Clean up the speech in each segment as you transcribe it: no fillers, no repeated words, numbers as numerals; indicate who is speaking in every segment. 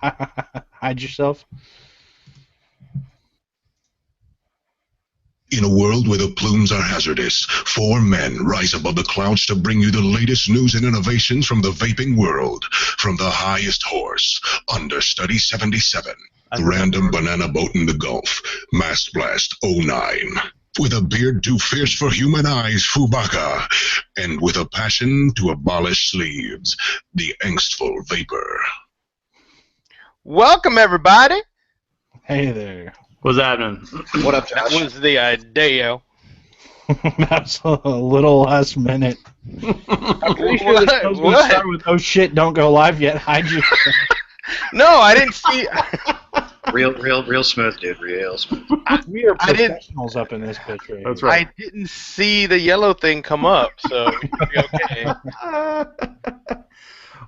Speaker 1: Hide yourself.
Speaker 2: In a world where the plumes are hazardous, 4 men rise above the clouds to bring you the latest news and innovations from the vaping world. From the highest horse, Understudy 77, Random Banana Boat in the Gulf, Mask Blast 09. With a beard too fierce for human eyes, Fubaka. And with a passion to abolish sleeves, the angstful Vapor.
Speaker 3: Welcome, everybody.
Speaker 1: Hey there.
Speaker 4: What's happening?
Speaker 5: What up, Josh?
Speaker 3: That was the idea.
Speaker 1: That's a little last minute. I'm pretty sure this show's going to start with, oh shit, don't go live yet. Hide yourself.
Speaker 3: No, I didn't see.
Speaker 5: Real smooth, dude. Real smooth.
Speaker 1: We are professionals up in this bitch right
Speaker 4: That's
Speaker 1: here.
Speaker 4: right.
Speaker 3: I didn't see the yellow thing come up, so we should be okay.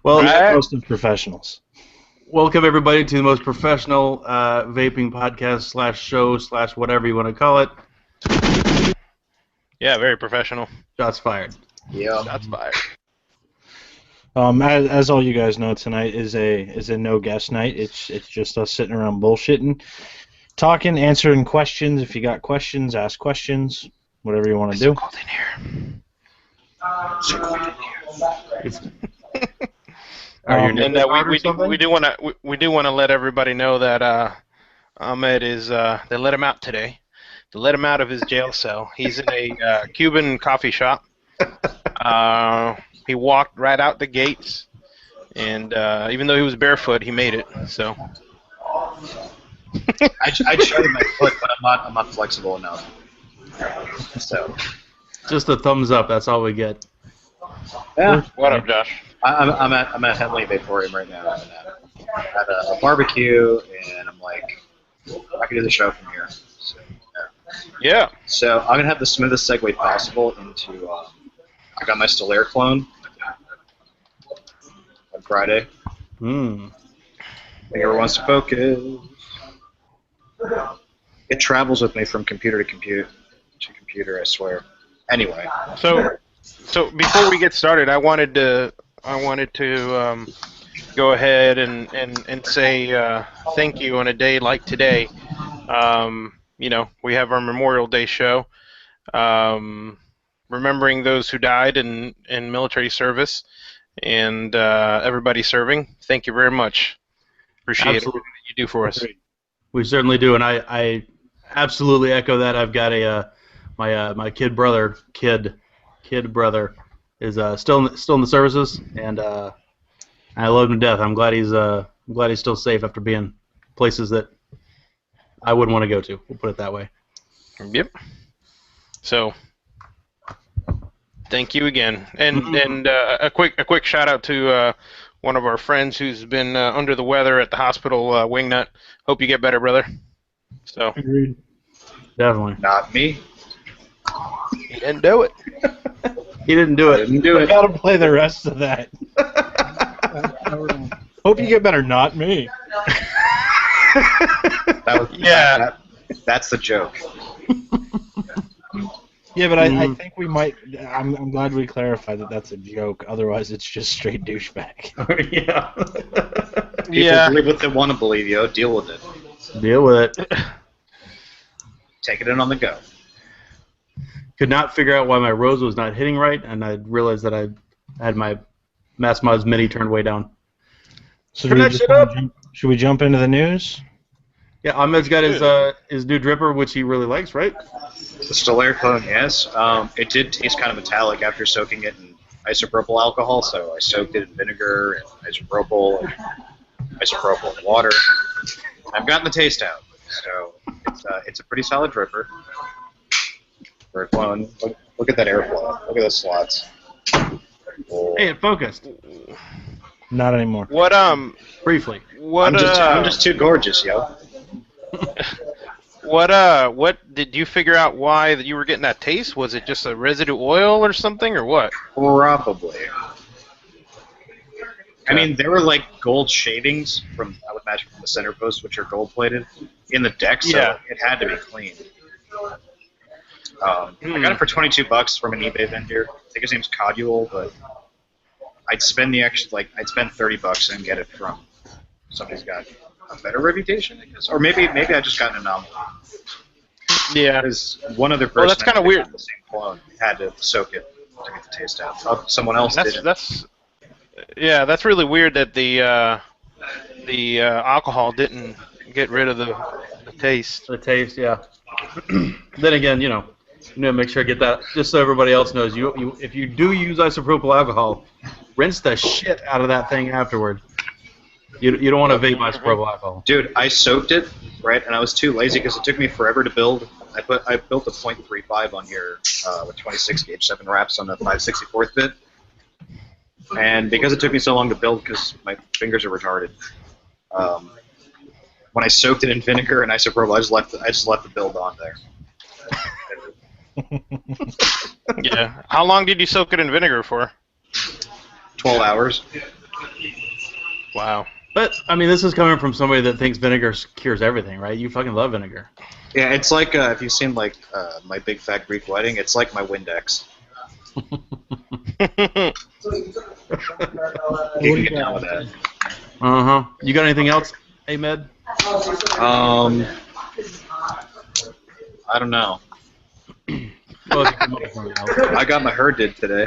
Speaker 4: Well,
Speaker 3: Right.
Speaker 1: Most of professionals.
Speaker 4: welcome everybody to the most professional vaping podcast /show / whatever you want to call it.
Speaker 3: Yeah, very professional.
Speaker 4: Shots fired.
Speaker 5: Yeah.
Speaker 3: Shots fired.
Speaker 1: As all you guys know, tonight is a no guest night. It's just us sitting around bullshitting, talking, answering questions. If you got questions, ask questions. Whatever you want to do.
Speaker 3: Cold in here.
Speaker 4: It's,
Speaker 3: And we do want to let everybody know that Ahmed is they let him out today. They let him out of his jail cell. He's in a Cuban coffee shop. He walked right out the gates, and even though he was barefoot, he made it. So
Speaker 5: I tried my foot, but I'm not flexible enough. So
Speaker 4: just a thumbs up. That's all we get.
Speaker 5: yeah,
Speaker 3: what up, Josh?
Speaker 5: I'm at Headley Vaporium right now. I'm at a barbecue, and I'm like, I can do the show from here. So,
Speaker 3: Yeah.
Speaker 5: So I'm gonna have the smoothest segue possible into. I got my Stellaire clone on Friday. I think everyone wants to focus. It travels with me from computer to computer, I swear. Anyway.
Speaker 3: So before we get started, I wanted to go ahead and say thank you on a day like today. We have our Memorial Day show, remembering those who died in military service, and everybody serving. Thank you very much. Appreciate everything that you do for us.
Speaker 4: We certainly do, and I absolutely echo that. I've got my kid brother is still in the services, and I love him to death. I'm glad he's still safe after being places that I wouldn't want to go to. We'll put it that way.
Speaker 3: Yep. So, thank you again, and a quick shout out to one of our friends who's been under the weather at the hospital, Wingnut. Hope you get better, brother. So.
Speaker 1: Agreed.
Speaker 4: Definitely.
Speaker 5: Not me.
Speaker 3: He didn't do it.
Speaker 4: He didn't do it.
Speaker 5: Didn't do
Speaker 1: I
Speaker 5: it.
Speaker 1: gotta play the rest of that. Hope you get better, not me.
Speaker 5: That's the joke.
Speaker 1: Yeah, but I think we might. I'm glad we clarified that that's a joke. Otherwise, it's just straight douchebag.
Speaker 4: Yeah.
Speaker 5: People believe what they want to believe, yo. Deal with it.
Speaker 4: Deal with it.
Speaker 5: Take it in on the go.
Speaker 4: Could not figure out why my rose was not hitting right, and I realized that I had my Mass Mods Mini turned way down.
Speaker 1: So
Speaker 4: Turn that shit up!
Speaker 1: Should we jump into the news?
Speaker 4: Yeah, Ahmed's got his new dripper, which he really likes, right?
Speaker 5: The Stellaire clone, yes. It did taste kind of metallic after soaking it in isopropyl alcohol, so I soaked it in vinegar and isopropyl and water. I've gotten the taste out, so it's a pretty solid dripper for a clone. Look at that airflow. Look at those slots. Oh.
Speaker 4: Hey, it focused.
Speaker 1: Not anymore.
Speaker 3: What
Speaker 4: Briefly.
Speaker 3: What
Speaker 5: I'm just too gorgeous, yo.
Speaker 3: What did you figure out why that you were getting that taste? Was it just a residue oil or something, or what?
Speaker 5: Probably. I mean, there were like gold shavings from, I would imagine, from the center post, which are gold plated, in the deck, so
Speaker 3: Yeah.
Speaker 5: it had to be clean. I got it for $22 from an eBay vendor. I think his name's Codule, but I'd spend $30 and get it from somebody's got a better reputation, I guess, or maybe I just got an anomaly.
Speaker 3: Yeah.
Speaker 5: Because one other person,
Speaker 3: Well, that's kind of weird.
Speaker 5: The same clone had to soak it to get the taste out. Someone else didn't.
Speaker 3: That's really weird that the alcohol didn't get rid of the taste.
Speaker 4: The taste, yeah. Then again, make sure I get that just so everybody else knows. If you do use isopropyl alcohol, rinse the shit out of that thing afterward. You don't want to vape isopropyl alcohol.
Speaker 5: Dude, I soaked it, right, and I was too lazy because it took me forever to build. I built a .35 on here with 26 gauge 7 wraps on the 5/64th bit, and because it took me so long to build because my fingers are retarded, when I soaked it in vinegar and isopropyl, I just left the build on there.
Speaker 3: Yeah. How long did you soak it in vinegar for?
Speaker 5: 12 hours.
Speaker 3: Wow.
Speaker 4: But, I mean, this is coming from somebody that thinks vinegar cures everything, right? You fucking love vinegar.
Speaker 5: Yeah, it's like, if you've seen, like, My Big Fat Greek Wedding, it's like my Windex. You can get down with that.
Speaker 4: Uh-huh. You got anything else, Ahmed?
Speaker 5: I don't know.
Speaker 4: Well, if you come up with something else.
Speaker 5: I got my hair did today.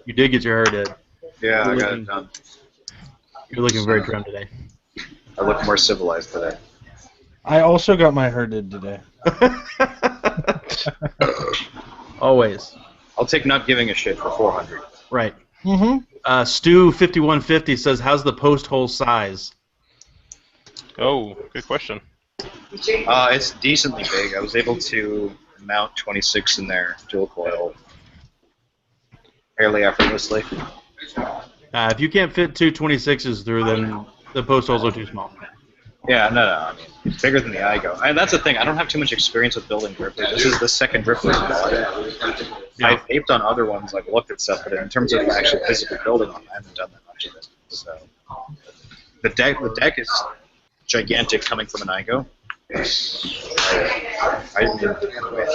Speaker 4: You did get your hair did.
Speaker 5: Yeah, I got it done.
Speaker 4: You're looking very trim today.
Speaker 5: I look more civilized today.
Speaker 1: I also got my hair did today.
Speaker 4: Always.
Speaker 5: I'll take not giving a shit for 400.
Speaker 4: Right.
Speaker 1: Mm-hmm.
Speaker 4: Stu5150 says, how's the post hole size?
Speaker 3: Oh, good question.
Speaker 5: It's decently big. I was able to mount 26 in there, dual coil, fairly effortlessly.
Speaker 4: If you can't fit two 26s through, then the post holes are too small.
Speaker 5: Yeah, no. I mean, it's bigger than the iGo. And that's the thing. I don't have too much experience with building drifters. This is the second drifter I've bought.
Speaker 4: Yeah.
Speaker 5: I've vaped on other ones, like looked at stuff, but in terms of actually physically building on them, I haven't done that much of it. So the deck is gigantic coming from an iGo. I mean,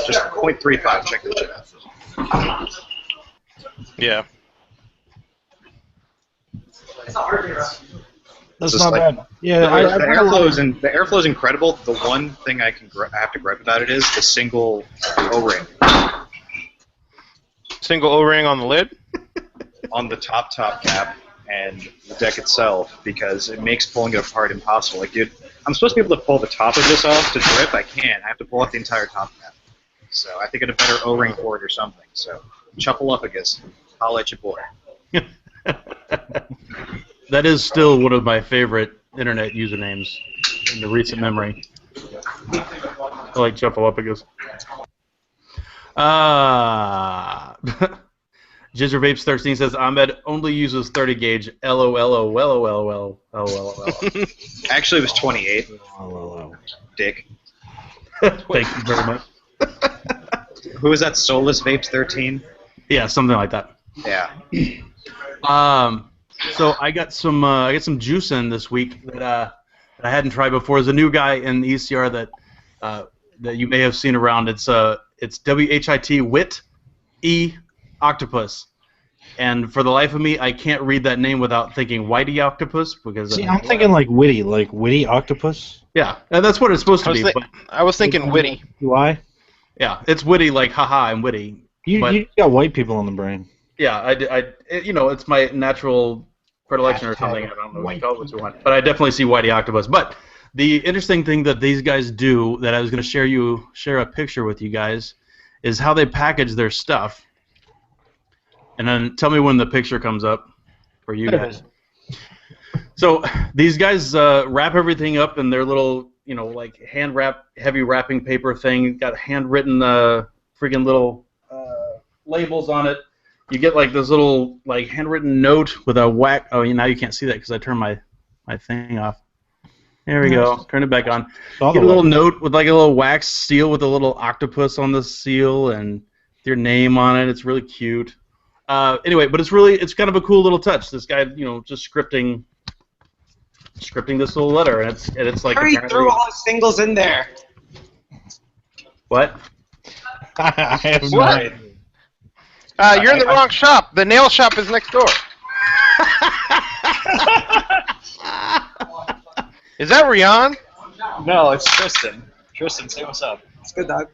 Speaker 5: just 0.35. Check this shit out.
Speaker 3: Yeah.
Speaker 1: That's
Speaker 5: Just
Speaker 1: not
Speaker 5: like-
Speaker 1: bad. Yeah,
Speaker 5: The airflow is incredible. The one thing I have to gripe about it is the single O-ring
Speaker 3: Single O-ring on the lid?
Speaker 5: on the top cap and the deck itself, because it makes pulling it apart impossible. Like, dude, I'm supposed to be able to pull the top of this off to drip. I can't. I have to pull off the entire top cap. So I think I get a better O-ring for it or something. So Chuffaluppagus, holla at your boy.
Speaker 4: That is still one of my favorite internet usernames in the recent memory. I like Chuffaluppagus. Jizzer Vapes 13 says Ahmed only uses 30 gauge. LOL.
Speaker 5: Actually, it was 28. Dick.
Speaker 4: Thank you very much.
Speaker 5: Who is that? Soulless Vapes 13?
Speaker 4: Yeah, something like that.
Speaker 5: Yeah.
Speaker 4: So I got some juice in this week that I hadn't tried before. There's a new guy in the ECR that you may have seen around. It's WHIT Wit E Octopus, and for the life of me, I can't read that name without thinking Whitey Octopus because.
Speaker 1: See, I'm thinking like witty octopus.
Speaker 4: Yeah, and that's what it's supposed to be. But
Speaker 3: I was thinking witty.
Speaker 1: Why?
Speaker 4: yeah, it's witty like haha, I'm witty.
Speaker 1: You got white people in the brain.
Speaker 4: Yeah, it's my natural predilection or something. I don't know what you want, but I definitely see Whitey Octopus. But the interesting thing that these guys do that I was going to share a picture with you guys is how they package their stuff. And then tell me when the picture comes up for you guys. So these guys wrap everything up in their little, like hand wrap, heavy wrapping paper thing. Got handwritten freaking little labels on it. You get like this little like handwritten note with a whack. Oh, now you can't see that because I turned my thing off. There we go. Turn it back on. You get a little note with like a little wax seal with a little octopus on the seal and your name on it. It's really cute. Anyway, but it's kind of a cool little touch. This guy, just scripting this little letter, and it's like.
Speaker 6: Hurry, threw all his singles in there.
Speaker 4: What?
Speaker 1: I have no
Speaker 3: What?
Speaker 1: idea.
Speaker 3: You're in the wrong shop. The nail shop is next door. Is that Rian?
Speaker 5: No, it's Tristan. Tristan, say what's up.
Speaker 6: It's good, dog.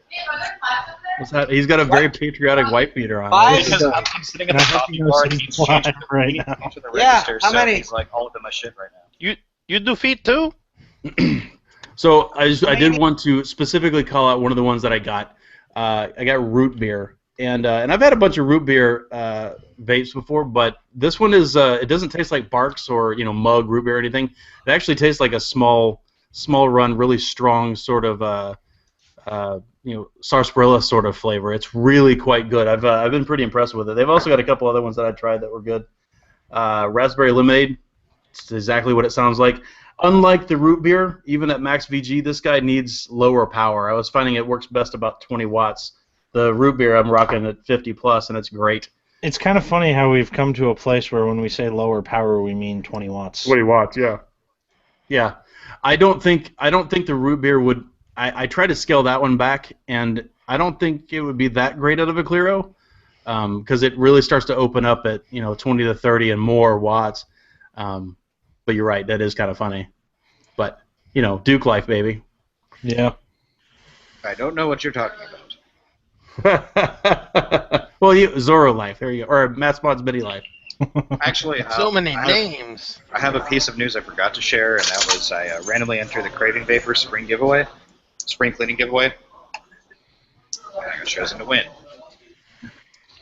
Speaker 4: What's that? He's got a very patriotic white beater on.
Speaker 6: Five?
Speaker 5: Because I'm sitting at the coffee bar and he's changing
Speaker 1: right
Speaker 5: the
Speaker 1: now.
Speaker 5: to the
Speaker 6: Yeah,
Speaker 5: register,
Speaker 6: how
Speaker 5: so
Speaker 6: many?
Speaker 5: he's like all up in my shit right now.
Speaker 3: You do feet too?
Speaker 4: So I did want to specifically call out one of the ones that I got. I got root beer, and I've had a bunch of root beer vapes before, but this one is it doesn't taste like Barks or mug root beer or anything. It actually tastes like a small run, really strong sort of sarsaparilla sort of flavor. It's really quite good. I've been pretty impressed with it. They've also got a couple other ones that I tried that were good. Raspberry lemonade. It's exactly what it sounds like. Unlike the root beer, even at max VG, this guy needs lower power. I was finding it works best about 20 watts. The root beer I'm rocking at 50 plus, and it's great.
Speaker 1: It's kind of funny how we've come to a place where when we say lower power, we mean 20 watts.
Speaker 4: 20 watts, yeah. Yeah, I don't think the root beer would. I tried to scale that one back, and I don't think it would be that great out of a Clearo, because it really starts to open up at 20 to 30 and more watts. But you're right, that is kind of funny. But Duke life, baby.
Speaker 1: Yeah.
Speaker 5: I don't know what you're talking about.
Speaker 4: Well, Zorro life. There you go, or Matt Spot's Biddy life.
Speaker 5: Actually,
Speaker 3: So many names.
Speaker 5: I have a piece of news I forgot to share, and that was I randomly entered the Craving Vapor spring cleaning giveaway. And I got chosen to win.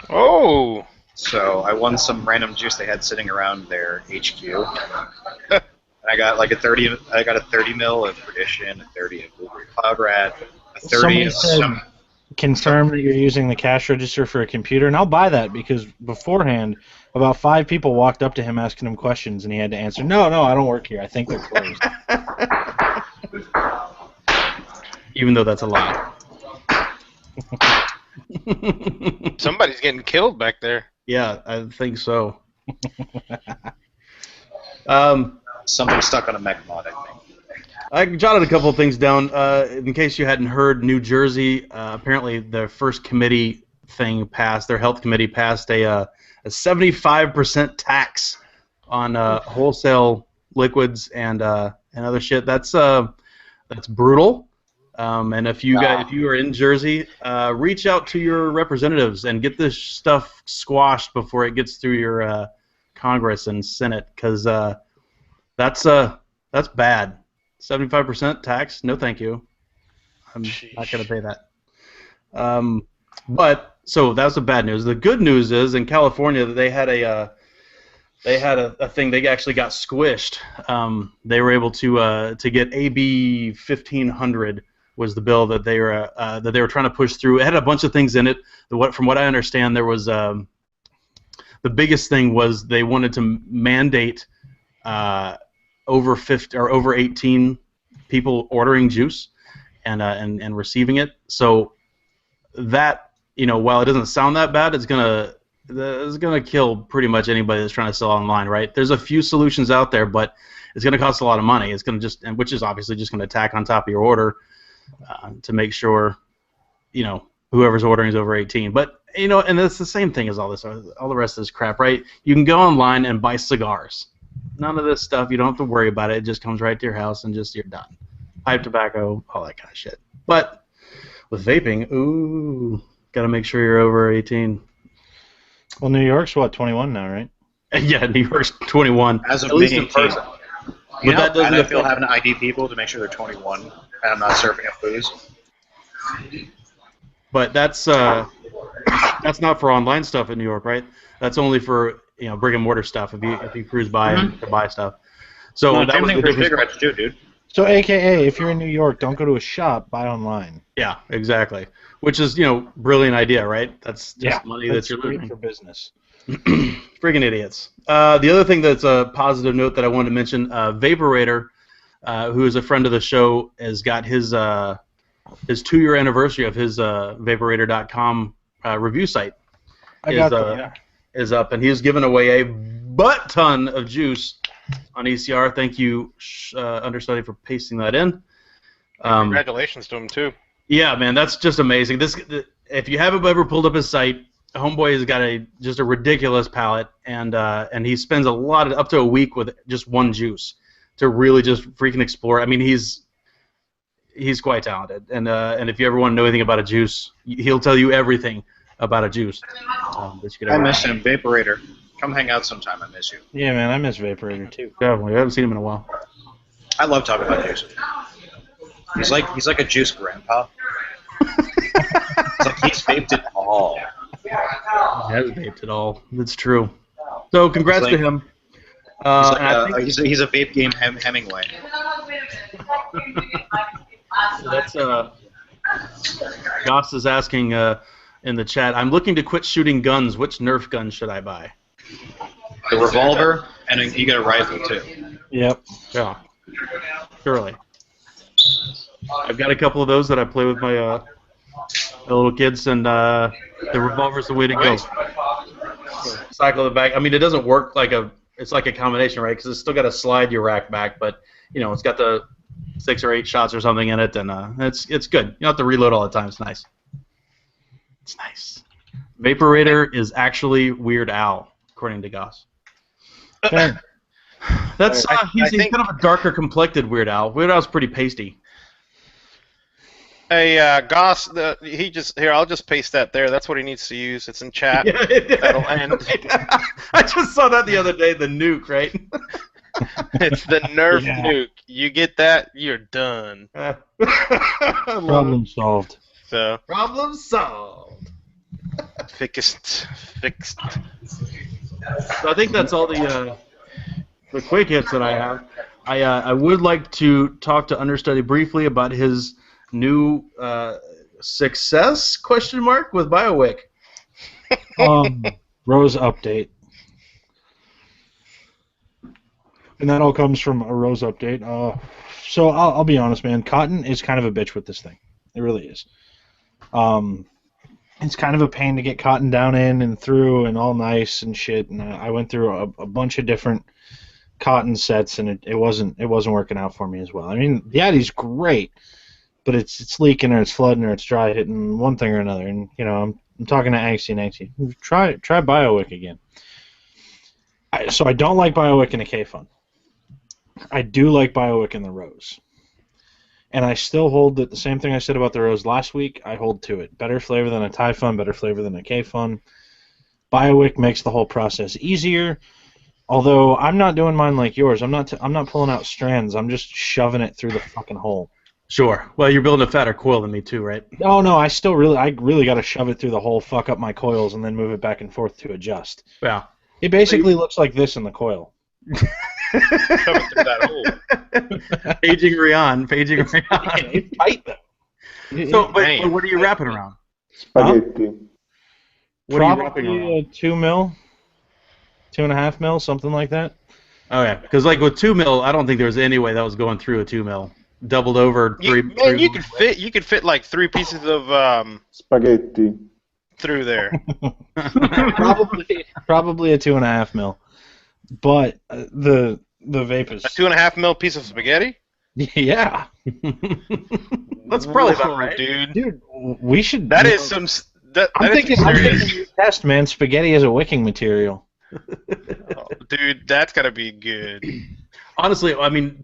Speaker 3: Oh.
Speaker 5: So I won some random juice they had sitting around their HQ. And I got like a 30 mil of Perdition, a 30 of Blueberry Cloud Rat, a 30
Speaker 1: Somebody
Speaker 5: of
Speaker 1: said,
Speaker 5: some.
Speaker 1: confirm that you're using the cash register for a computer, and I'll buy that because beforehand, about 5 people walked up to him asking him questions, and he had to answer, no, I don't work here. I think they're closed.
Speaker 4: Even though that's a lie.
Speaker 3: Somebody's getting killed back there.
Speaker 4: Yeah, I think so.
Speaker 5: Something stuck on a mech mod, I think.
Speaker 4: I jotted a couple of things down. In case you hadn't heard, New Jersey, apparently the first committee thing passed, their health committee passed a 75% tax on wholesale liquids and other shit. That's brutal. And if you are in Jersey, reach out to your representatives and get this stuff squashed before it gets through your Congress and Senate, because that's bad. 75% tax? No, thank you. I'm not going to pay that. But so that's the bad news. The good news is in California they had a thing. They actually got squished. They were able to get AB 1500 was the bill that they were trying to push through. It had a bunch of things in it. From what I understand, there was the biggest thing was they wanted to mandate over 50 or over 18 people ordering juice and receiving it. So that while it doesn't sound that bad, it's gonna kill pretty much anybody that's trying to sell online, right? There's a few solutions out there, but it's gonna cost a lot of money. It's gonna which is obviously just gonna tack on top of your order to make sure whoever's ordering is over 18. But and it's the same thing as all the rest of this crap, right? You can go online and buy cigars. None of this stuff, you don't have to worry about it. It just comes right to your house and you're done. Pipe tobacco, all that kind of shit. But with vaping, ooh, gotta make sure you're over 18.
Speaker 1: Well, New York's what, 21 now, right?
Speaker 4: Yeah, New York's 21.
Speaker 5: As of
Speaker 4: at least
Speaker 5: May
Speaker 4: in person.
Speaker 5: 18th.
Speaker 4: But that doesn't
Speaker 5: I feel
Speaker 4: affect-
Speaker 5: having to ID people to make sure they're 21 and I'm not serving up booze.
Speaker 4: But that's not for online stuff in New York, right? That's only for brick and mortar stuff. If you cruise by and to buy stuff. So
Speaker 5: No,
Speaker 4: that
Speaker 5: same
Speaker 4: was
Speaker 5: thing
Speaker 4: the
Speaker 5: for
Speaker 4: difference.
Speaker 5: cigarettes too, dude.
Speaker 1: So, AKA, if you're in New York, don't go to a shop, buy online.
Speaker 4: Yeah, exactly. Which is brilliant idea, right? That's just money that you're
Speaker 1: great
Speaker 4: losing.
Speaker 1: for business.
Speaker 4: Friggin' idiots. The other thing that's a positive note that I wanted to mention, Vaporator, who is a friend of the show, has got his 2-year anniversary of his Vaporator.com review site. Is up, and he's given away a butt ton of juice on ECR. Thank you, Understudy, for pasting that in.
Speaker 3: Congratulations to him too.
Speaker 4: Yeah, man, that's just amazing. If you haven't ever pulled up his site, Homeboy has got just a ridiculous palette, and he spends up to a week with just one juice. to really just freaking explore. I mean, he's quite talented, and if you ever want to know anything about a juice, he'll tell you everything about a juice. That you could
Speaker 5: I
Speaker 4: ever
Speaker 5: miss
Speaker 4: have.
Speaker 5: him. Vaporator. Come hang out sometime. I miss you.
Speaker 1: Yeah, man, I miss Vaporator too.
Speaker 4: Definitely, I haven't seen him in a while.
Speaker 5: I love talking about juice. He's like a juice grandpa. It's like he's vaped it all.
Speaker 4: He hasn't vaped at all. That's true. So congrats to him.
Speaker 5: He's a vape game Hemingway.
Speaker 4: That's Goss is asking in the chat. I'm looking to quit shooting guns. Which Nerf gun should I buy?
Speaker 5: The revolver, and you get a rifle too.
Speaker 1: Yep.
Speaker 4: Yeah. Surely. I've got a couple of those that I play with my little kids, and the revolver's the way to go. Cycle it back. I mean, it doesn't work like it's like a combination, right? Because it's still got to slide your rack back, but it's got the 6 or 8 shots or something in it, and it's good. You don't have to reload all the time. It's nice. It's nice. Vaporator is actually Weird Al, according to Goss. That's he's kind of a darker complected Weird Al. Weird Al's pretty pasty.
Speaker 3: Hey, Goss, I'll just paste that there. That's what he needs to use. It's in chat.
Speaker 4: Yeah,
Speaker 3: That'll end.
Speaker 4: I just saw that the other day, the nuke, right?
Speaker 3: It's the Nerf nuke. You get that, you're done.
Speaker 1: Problem solved.
Speaker 3: So
Speaker 4: problem solved.
Speaker 3: Fixed.
Speaker 4: So I think that's all the quick hits that I have. I would like to talk to Understudy briefly about his new success ? With BioWick.
Speaker 1: Rose update. And that all comes from a Rose update. So I'll be honest, man. Cotton is kind of a bitch with this thing. It really is. It's kind of a pain to get cotton down in and through and all nice and shit. And I went through a bunch of different cotton sets, and it wasn't working out for me as well. I mean, the Addy's great, but it's leaking or it's flooding or it's dry hitting one thing or another. And I'm talking to Angsty and Angsty. Try BioWick again. So I don't like BioWick in a K-Fun. I do like BioWick in the Rose. And I still hold that the same thing I said about the Rose last week, I hold to it. Better flavor than a Ty-Fun, better flavor than a K-Fun. BioWick makes the whole process easier. Although I'm not doing mine like yours. I'm not pulling out strands. I'm just shoving it through the fucking hole.
Speaker 4: Sure. Well, you're building a fatter coil than me too, right?
Speaker 1: Oh no, I really got to shove it through the hole, fuck up my coils, and then move it back and forth to adjust.
Speaker 4: Yeah.
Speaker 1: It basically looks like this in the coil.
Speaker 3: Shove it through that hole.
Speaker 4: Paging Rion.
Speaker 1: It's tight though.
Speaker 4: So, but what are you wrapping around?
Speaker 7: Spaghetti.
Speaker 4: What are you wrapping
Speaker 1: Probably
Speaker 4: around?
Speaker 1: 2 mil, 2.5 mil, something like that.
Speaker 4: Oh yeah, because like with 2 mil, I don't think there was any way that was going through a 2 mil. Doubled over.
Speaker 3: You could fit like 3 pieces of
Speaker 7: Spaghetti.
Speaker 3: through there.
Speaker 1: Probably a 2.5 mil. But the vape is
Speaker 3: A 2.5 mil piece of spaghetti.
Speaker 1: yeah.
Speaker 4: That's probably about right.
Speaker 3: Dude,
Speaker 1: We should.
Speaker 3: that is some.
Speaker 1: I'm thinking you test, man. Spaghetti as a wicking material.
Speaker 3: Dude, that's gotta be good.
Speaker 4: Honestly, I mean,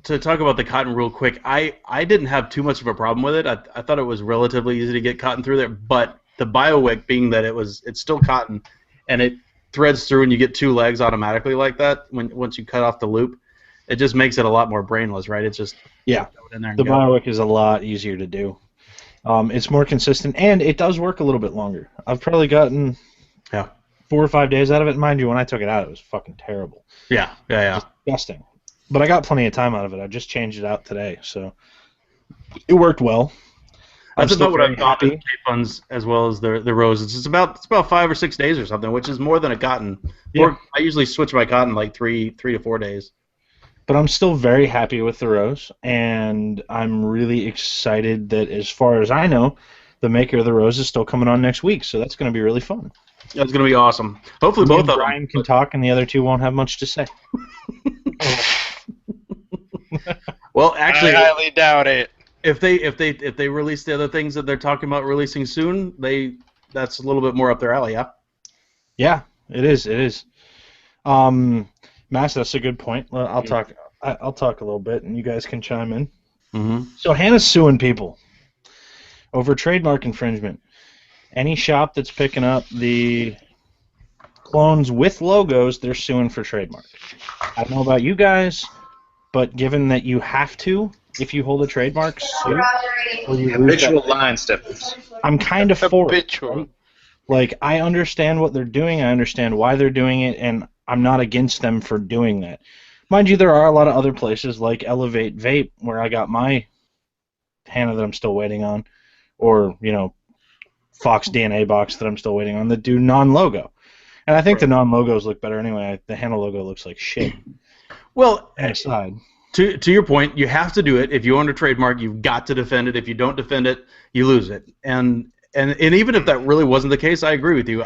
Speaker 4: to talk about the cotton real quick, I didn't have too much of a problem with it. I thought it was relatively easy to get cotton through there, but the BioWick being that it's still cotton, and it threads through and you get 2 legs automatically like that once you cut off the loop, it just makes it a lot more brainless, right? It's just
Speaker 1: Yeah.
Speaker 4: throw it in there and
Speaker 1: The
Speaker 4: go.
Speaker 1: BioWick is a lot easier to do. It's more consistent, and it does work a little bit longer. I've probably gotten 4 or 5 days out of it. Mind you, when I took it out, it was fucking terrible.
Speaker 4: Yeah.
Speaker 1: Disgusting. But I got plenty of time out of it. I just changed it out today, so it worked well.
Speaker 4: That's
Speaker 1: still
Speaker 4: about what I've
Speaker 1: very
Speaker 4: got with
Speaker 1: happy.
Speaker 4: K-Funs as well as the roses. It's about 5 or 6 days or something, which is more than a cotton.
Speaker 1: Yeah.
Speaker 4: I usually switch my cotton like 3 to 4 days.
Speaker 1: But I'm still very happy with the Rose, and I'm really excited that, as far as I know, the maker of the Rose is still coming on next week, so that's going to be really fun.
Speaker 4: That's going to be awesome. Hopefully
Speaker 1: Me
Speaker 4: both
Speaker 1: and
Speaker 4: of
Speaker 1: Brian
Speaker 4: them.
Speaker 1: can talk, and the other 2 won't have much to say.
Speaker 4: Well, actually,
Speaker 3: I highly doubt it.
Speaker 4: if they release the other things that they're talking about releasing soon, that's a little bit more up their alley, yeah.
Speaker 1: Yeah, it is. Mass, that's a good point. Well, I'll talk a little bit, and you guys can chime in.
Speaker 4: Mm-hmm.
Speaker 1: So Hannah's suing people over trademark infringement. Any shop that's picking up the clones with logos, they're suing for trademark. I don't know about you guys, but given that you have to, if you hold a trademark, sue, or you lose
Speaker 5: Habitual
Speaker 1: that,
Speaker 5: line steppers.
Speaker 1: I'm kind of for it.
Speaker 3: Habitual.
Speaker 1: Right? Like, I understand what they're doing, I understand why they're doing it, and I'm not against them for doing that. Mind you, there are a lot of other places like Elevate Vape, where I got my Hannah that I'm still waiting on, or, Fox DNA box that I'm still waiting on, that do non-logo. And I think the non-logos look better anyway. The Hannah logo looks like shit.
Speaker 4: Well,
Speaker 1: On the side.
Speaker 4: to your point, you have to do it. If you own a trademark, you've got to defend it. If you don't defend it, you lose it. And even if that really wasn't the case, I agree with you.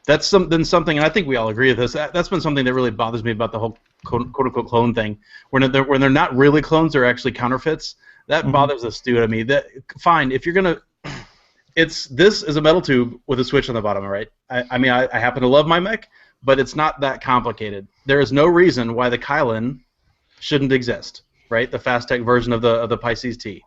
Speaker 4: That's something, and I think we all agree with this. That's been something that really bothers me about the whole quote-unquote clone thing. When they're not really clones, they're actually counterfeits. That bothers the stew out of me. Fine, if you're gonna, this is a metal tube with a switch on the bottom, right? I mean, I happen to love my mech, but it's not that complicated. There is no reason why the Kylan shouldn't exist, right? The Fastech version of the Pisces T.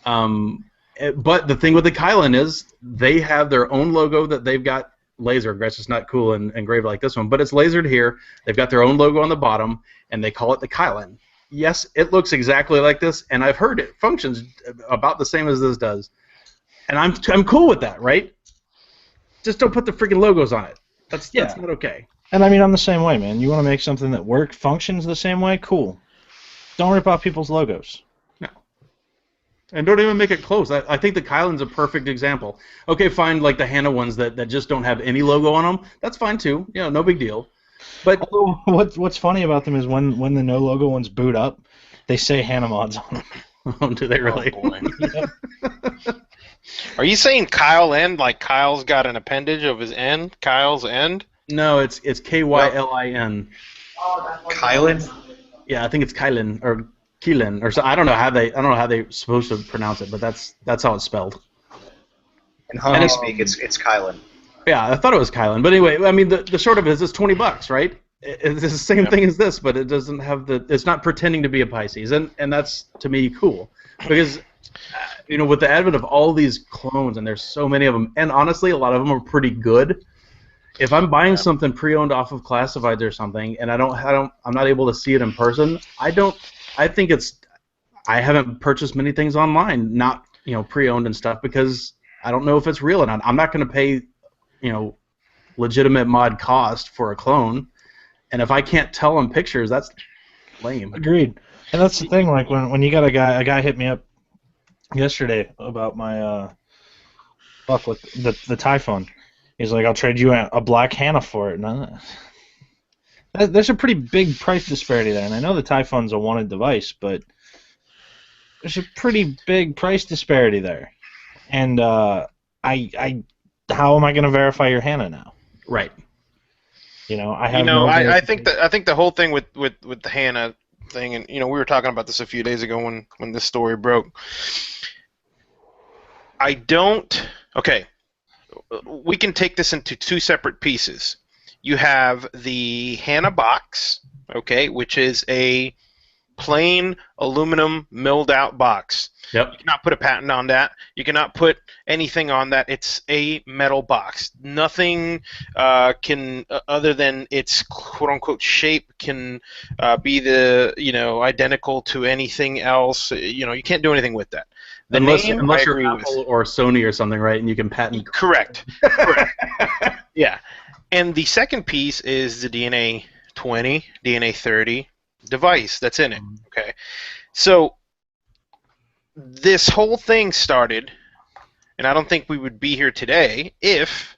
Speaker 4: But the thing with the Kylan is they have their own logo that they've got lasered. That's just not cool and engraved like this one, but it's lasered here. They've got their own logo on the bottom, and they call it the Kylan. Yes, it looks exactly like this, and I've heard it functions about the same as this does. And I'm cool with that, right? Just don't put the freaking logos on it. That's not okay.
Speaker 1: And I mean, I'm the same way, man. You want to make something that functions the same way? Cool. Don't rip off people's logos.
Speaker 4: No. And don't even make it close. I think the Kylan's a perfect example. Okay, fine, like the Hannah ones that just don't have any logo on them. That's fine too. No big deal. But
Speaker 1: what's funny about them is when the no logo ones boot up, they say Hannah mods on them.
Speaker 4: Oh, do they really?
Speaker 3: Oh, boy. Are you saying Kyle End, like Kyle's got an appendage of his end? Kyle's End?
Speaker 4: No, it's Kylin.
Speaker 5: Kylan?
Speaker 4: Yeah, I think it's Kylan or Keelan or so. I don't know how they're supposed to pronounce it, but that's how it's spelled.
Speaker 5: In honey speak, it's Kylan.
Speaker 4: Yeah, I thought it was Kylan. But anyway, I mean, the short of it is it's $20, right? It's the same thing as this, but it doesn't have it's not pretending to be a Pisces, and that's, to me, cool. Because, with the advent of all these clones, and there's so many of them, and honestly, a lot of them are pretty good. If I'm buying something pre-owned off of classifieds or something, and I'm not able to see it in person, I haven't purchased many things online, not, pre-owned and stuff, because I don't know if it's real or not. I'm not going to pay, legitimate mod cost for a clone, and if I can't tell in pictures, that's lame.
Speaker 1: Agreed. And that's the thing, like when you got a guy hit me up yesterday about my fuck with the Typhon. He's like, I'll trade you a black Hannah for it. And there's a pretty big price disparity there, and I know the Typhon's a wanted device, but there's a pretty big price disparity there. And how am I going to verify your Hannah now?
Speaker 4: Right.
Speaker 3: I think the whole thing with the Hannah thing, and we were talking about this a few days ago when this story broke. Okay, we can take this into two separate pieces. You have the Hannah box, okay, which is a plain aluminum milled out box.
Speaker 4: Yep. You
Speaker 3: cannot put a patent on that. You cannot put anything on that. It's a metal box. Nothing can, other than its quote-unquote shape, can be identical to anything else. You can't do anything with that.
Speaker 4: Unless you're Apple or Sony or something, right? And you can patent.
Speaker 3: Correct. Yeah. And the second piece is the DNA 20, DNA 30 device that's in it. Okay. So this whole thing started, and I don't think we would be here today if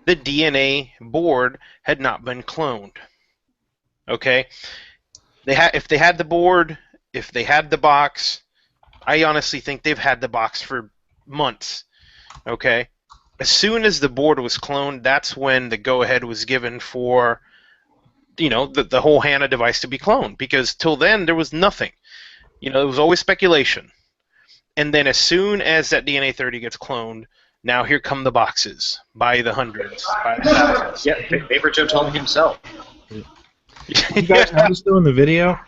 Speaker 3: the DNA board had not been cloned. Okay? If they had the board, if they had the box, I honestly think they've had the box for months. Okay? As soon as the board was cloned, that's when the go-ahead was given for the whole Hannah device to be cloned, because till then there was nothing. It was always speculation. And then as soon as that DNA 30 gets cloned, now here come the boxes by the hundreds, by the thousands.
Speaker 5: Yeah, Vapor Joe told me himself.
Speaker 1: You guys noticed though in the video,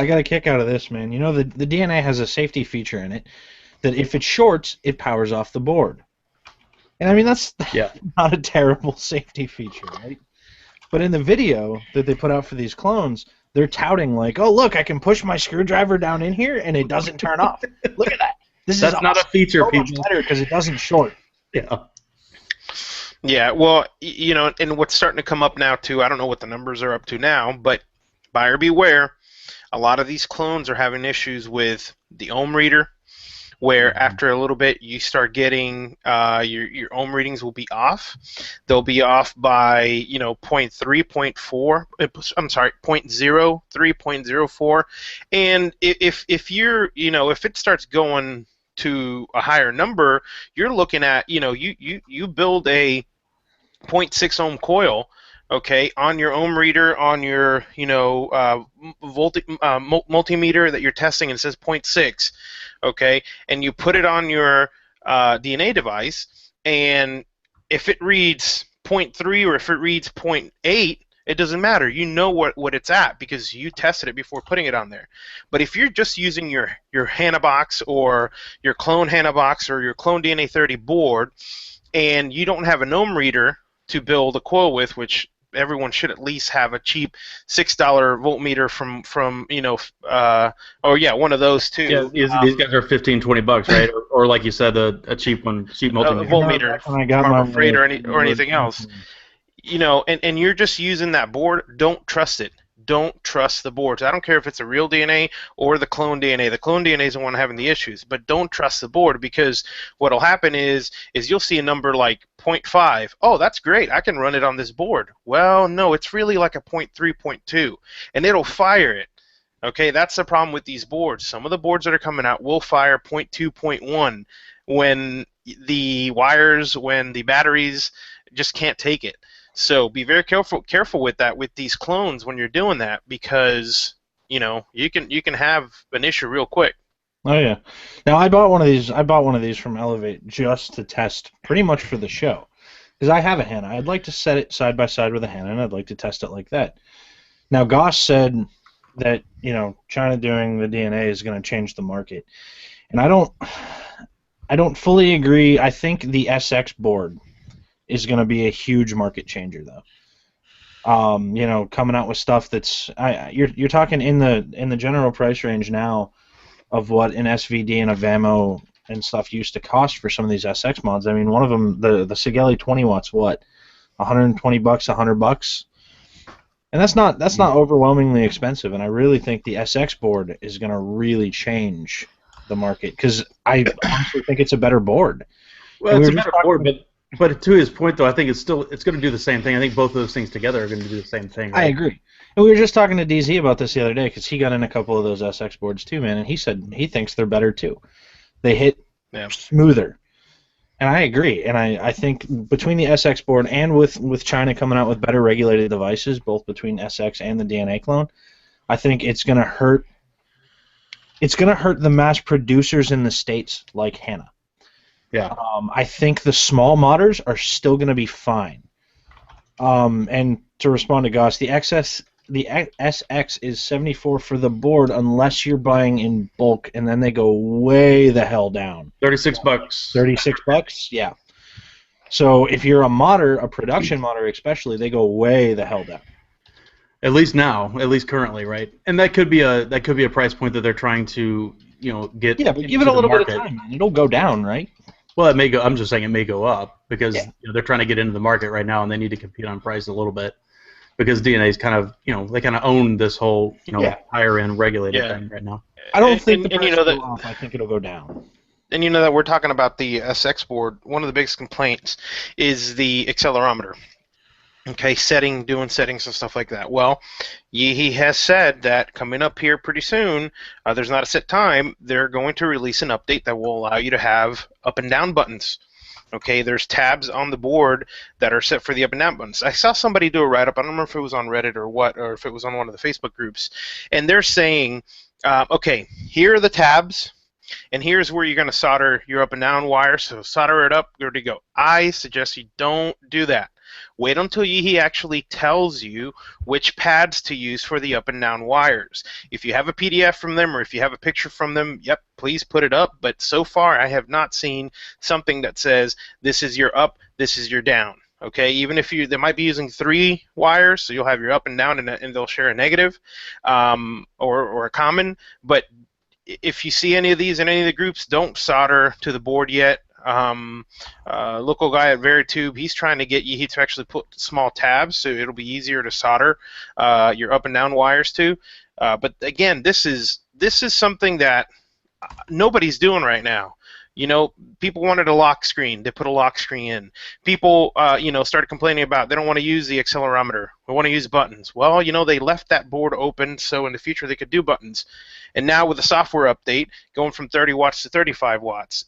Speaker 1: I got a kick out of this, man. You know, the DNA has a safety feature in it that if it shorts, it powers off the board. And I mean, that's not a terrible safety feature, right? But in the video that they put out for these clones, they're touting like, oh, look, I can push my screwdriver down in here and it doesn't turn off. Look at that.
Speaker 4: That's not a feature,
Speaker 1: so
Speaker 4: people.
Speaker 1: much better because it doesn't short.
Speaker 4: Yeah.
Speaker 3: Yeah, well, you know, and what's starting to come up now, too, I don't know what the numbers are up to now, but buyer beware. A lot of these clones are having issues with the ohm reader, where after a little bit you start getting your ohm readings will be off. They'll be off by 0.3, 0.4. I'm sorry, 0.03, 0.04. And if you're if it starts going to a higher number, you're looking at you build a 0.6 ohm coil. Okay, on your ohm reader, on your multimeter that you're testing, and it says 0.6. Okay, and you put it on your DNA device, and if it reads 0.3 or if it reads 0.8, it doesn't matter. You know what it's at because you tested it before putting it on there. But if you're just using your Hanabox or your clone Hanabox or your clone DNA 30 board, and you don't have an ohm reader to build a coil with, which everyone should at least have a cheap $6 voltmeter from one of those too.
Speaker 4: Yeah, these guys are $15-$20, right? or like you said, a cheap multimeter.
Speaker 3: Voltmeter
Speaker 1: When I got
Speaker 3: from
Speaker 1: my
Speaker 3: Freight or anything else. And you're just using that board. Don't trust it. Don't trust the boards. I don't care if it's a real DNA or the clone DNA. The clone DNA is the one having the issues, but don't trust the board because what'll happen is you'll see a number like 0.5. Oh, that's great. I can run it on this board. Well, no, it's really like a 0.3, 0.2, and it'll fire it. Okay, that's the problem with these boards. Some of the boards that are coming out will fire 0.2, 0.1 when the wires, when the batteries just can't take it. So be very careful with that with these clones when you're doing that because you can have an issue real quick.
Speaker 1: Oh yeah. Now I bought one of these from Elevate just to test, pretty much for the show, because I have a Hana. I'd like to set it side by side with a Hana, and I'd like to test it like that. Now Goss said that China doing the DNA is going to change the market, and I don't fully agree. I think the SX board is going to be a huge market changer, though. Coming out with stuff that's you're talking in the general price range now of what an SVD and a VAMO and stuff used to cost for some of these SX mods. I mean, one of them, the Sigelli 20 watts, what, $120, $100, and that's not overwhelmingly expensive. And I really think the SX board is going to really change the market because I honestly think it's a better board.
Speaker 4: Well, it's a better board, but to his point, though, I think it's going to do the same thing. I think both of those things together are going to do the same thing. Right?
Speaker 1: I agree. And we were just talking to DZ about this the other day because he got in a couple of those SX boards too, man, and he said he thinks they're better too. They hit smoother. And I agree. And I think between the SX board and with China coming out with better regulated devices, both between SX and the DNA clone, I think it's going to hurt. It's going to hurt the mass producers in the States like Hana.
Speaker 4: Yeah.
Speaker 1: I think the small modders are still going to be fine. And to respond to Goss, the SX is $74 for the board unless you're buying in bulk, and then they go way the hell down.
Speaker 4: $36.
Speaker 1: $36, yeah. So if you're a modder, a production modder especially, they go way the hell down.
Speaker 4: At least currently, right? And that could be a price point that they're trying to get.
Speaker 1: Yeah, but give it a little bit of time, man. It'll go down, right?
Speaker 4: Well, it may go. I'm just saying it may go up because they're trying to get into the market right now, and they need to compete on price a little bit because DNA is kind of they kind of own this whole higher end regulated thing right now.
Speaker 1: I don't think the price will go off. I think it'll go down.
Speaker 3: And that we're talking about the SX board. One of the biggest complaints is the accelerometer. Okay, doing settings and stuff like that. Well, he has said that coming up here pretty soon, there's not a set time, they're going to release an update that will allow you to have up and down buttons. Okay, there's tabs on the board that are set for the up and down buttons. I saw somebody do a write-up, I don't remember if it was on Reddit or what, or if it was on one of the Facebook groups, and they're saying, okay, here are the tabs, and here's where you're going to solder your up and down wire, so solder it up, there to go. I suggest you don't do that. Wait until he actually tells you which pads to use for the up and down wires. If you have a PDF from them or if you have a picture from them, yep, please put it up. But so far, I have not seen something that says this is your up, this is your down. Okay, even if they might be using 3 wires, so you'll have your up and down, and they'll share a negative or a common. But if you see any of these in any of the groups, don't solder to the board yet. Local guy at Veritube, he's trying to get you to actually put small tabs so it'll be easier to solder your up and down wires to. But again, this is something that nobody's doing right now. You know, people wanted a lock screen. They put a lock screen in. People, started complaining about they don't want to use the accelerometer. They want to use buttons. Well, they left that board open so in the future they could do buttons. And now with the software update, going from 30 watts to 35 watts,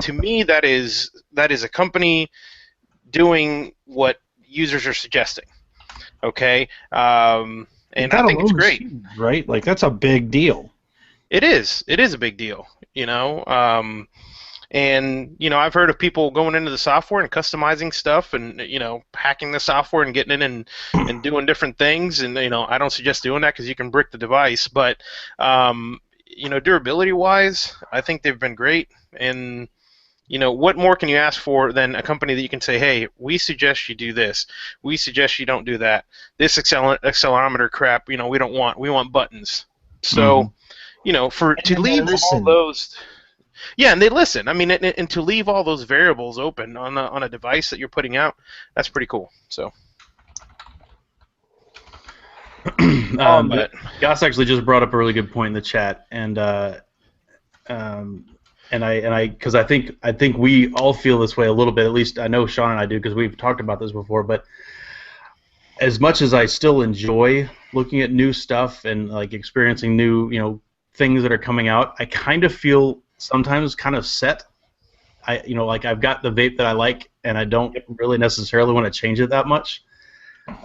Speaker 3: to me that is a company doing what users are suggesting. Okay, and I think it's great.
Speaker 1: Huge, right? Like that's a big deal.
Speaker 3: It is. It is a big deal. And I've heard of people going into the software and customizing stuff, and hacking the software and getting in and doing different things. And I don't suggest doing that because you can brick the device. But durability-wise, I think they've been great. And what more can you ask for than a company that you can say, hey, we suggest you do this. We suggest you don't do that. This accelerometer crap, we don't want. We want buttons. So, to leave all those. Yeah, and they listen. I mean, and to leave all those variables open on a device that you're putting out, that's pretty cool. So.
Speaker 4: But Gus actually just brought up a really good point in the chat, and because I think we all feel this way a little bit. At least I know Sean and I do because we've talked about this before. But as much as I still enjoy looking at new stuff and like experiencing new things that are coming out, I kind of feel sometimes kind of set. Like I've got the vape that I like, and I don't really necessarily want to change it that much.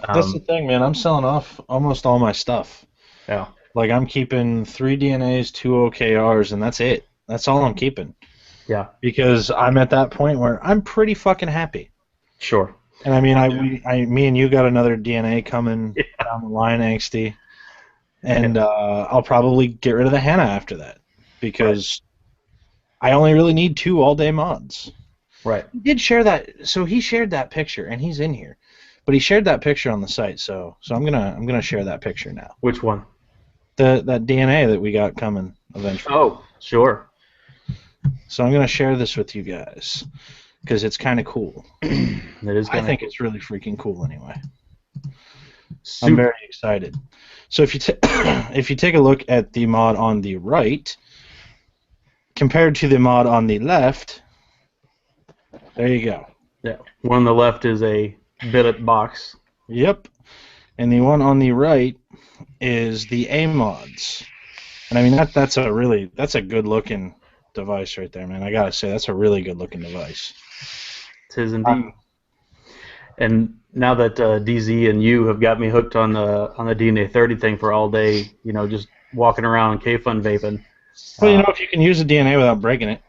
Speaker 1: That's the thing, man. I'm selling off almost all my stuff.
Speaker 4: Yeah.
Speaker 1: Like I'm keeping 3 DNAs, 2 OKRs, and that's it. That's all I'm keeping.
Speaker 4: Yeah.
Speaker 1: Because I'm at that point where I'm pretty fucking happy.
Speaker 4: Sure.
Speaker 1: And I mean, me and you got another DNA coming down the line, Angsty, and I'll probably get rid of the Hannah after that because I only really need 2 all-day mods.
Speaker 4: Right.
Speaker 1: He did share that, so he shared that picture, and he's in here, but he shared that picture on the site, so I'm gonna share that picture now.
Speaker 4: Which one?
Speaker 1: That DNA that we got coming eventually.
Speaker 4: Oh, sure.
Speaker 1: So I'm gonna share this with you guys because it's kind of cool.
Speaker 4: It is.
Speaker 1: I think it's really freaking cool anyway.
Speaker 4: Super.
Speaker 1: I'm very excited. So if you if you take a look at the mod on the right compared to the mod on the left, there you go.
Speaker 4: Yeah. One on the left is a billet box.
Speaker 1: Yep. And the one on the right is the A mods. And I mean that's a good looking device right there, man. I gotta say that's a really good looking device.
Speaker 4: Tis indeed. And now that DZ and you have got me hooked on the DNA 30 thing for all day, just walking around K-Fun vaping.
Speaker 1: Well, if you can use a DNA without breaking it.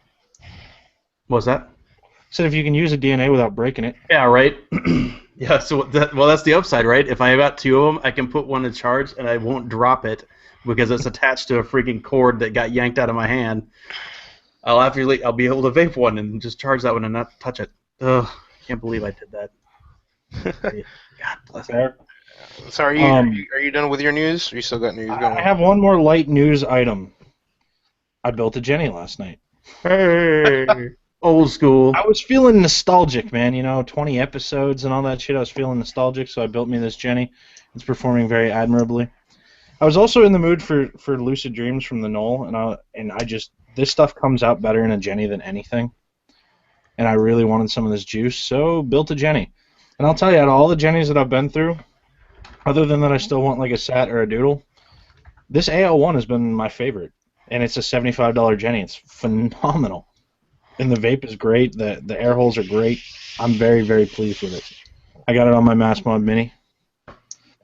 Speaker 4: What's that?
Speaker 1: I said if you can use a DNA without breaking it.
Speaker 4: Yeah, right. Yeah, so that's the upside, right? If I got 2 of them, I can put one in charge and I won't drop it because it's attached to a freaking cord that got yanked out of my hand. I'll be able to vape one and just charge that one and not touch it. Ugh, can't believe I did that. God bless it.
Speaker 3: So are you done with your news? Or you still got news going?
Speaker 1: I have one more light news item. I built a Jenny last night.
Speaker 4: Hey, old school.
Speaker 1: I was feeling nostalgic, man. 20 episodes and all that shit. I was feeling nostalgic, so I built me this Jenny. It's performing very admirably. I was also in the mood for Lucid Dreams from the Knoll, and I just this stuff comes out better in a Jenny than anything. And I really wanted some of this juice, so built a Jenny. And I'll tell you, out of all the Jennies that I've been through, other than that I still want like a Sat or a Doodle, this AL1 has been my favorite. And it's a $75 Jenny. It's phenomenal. And the vape is great. The air holes are great. I'm very, very pleased with it. I got it on my Mass Mod Mini.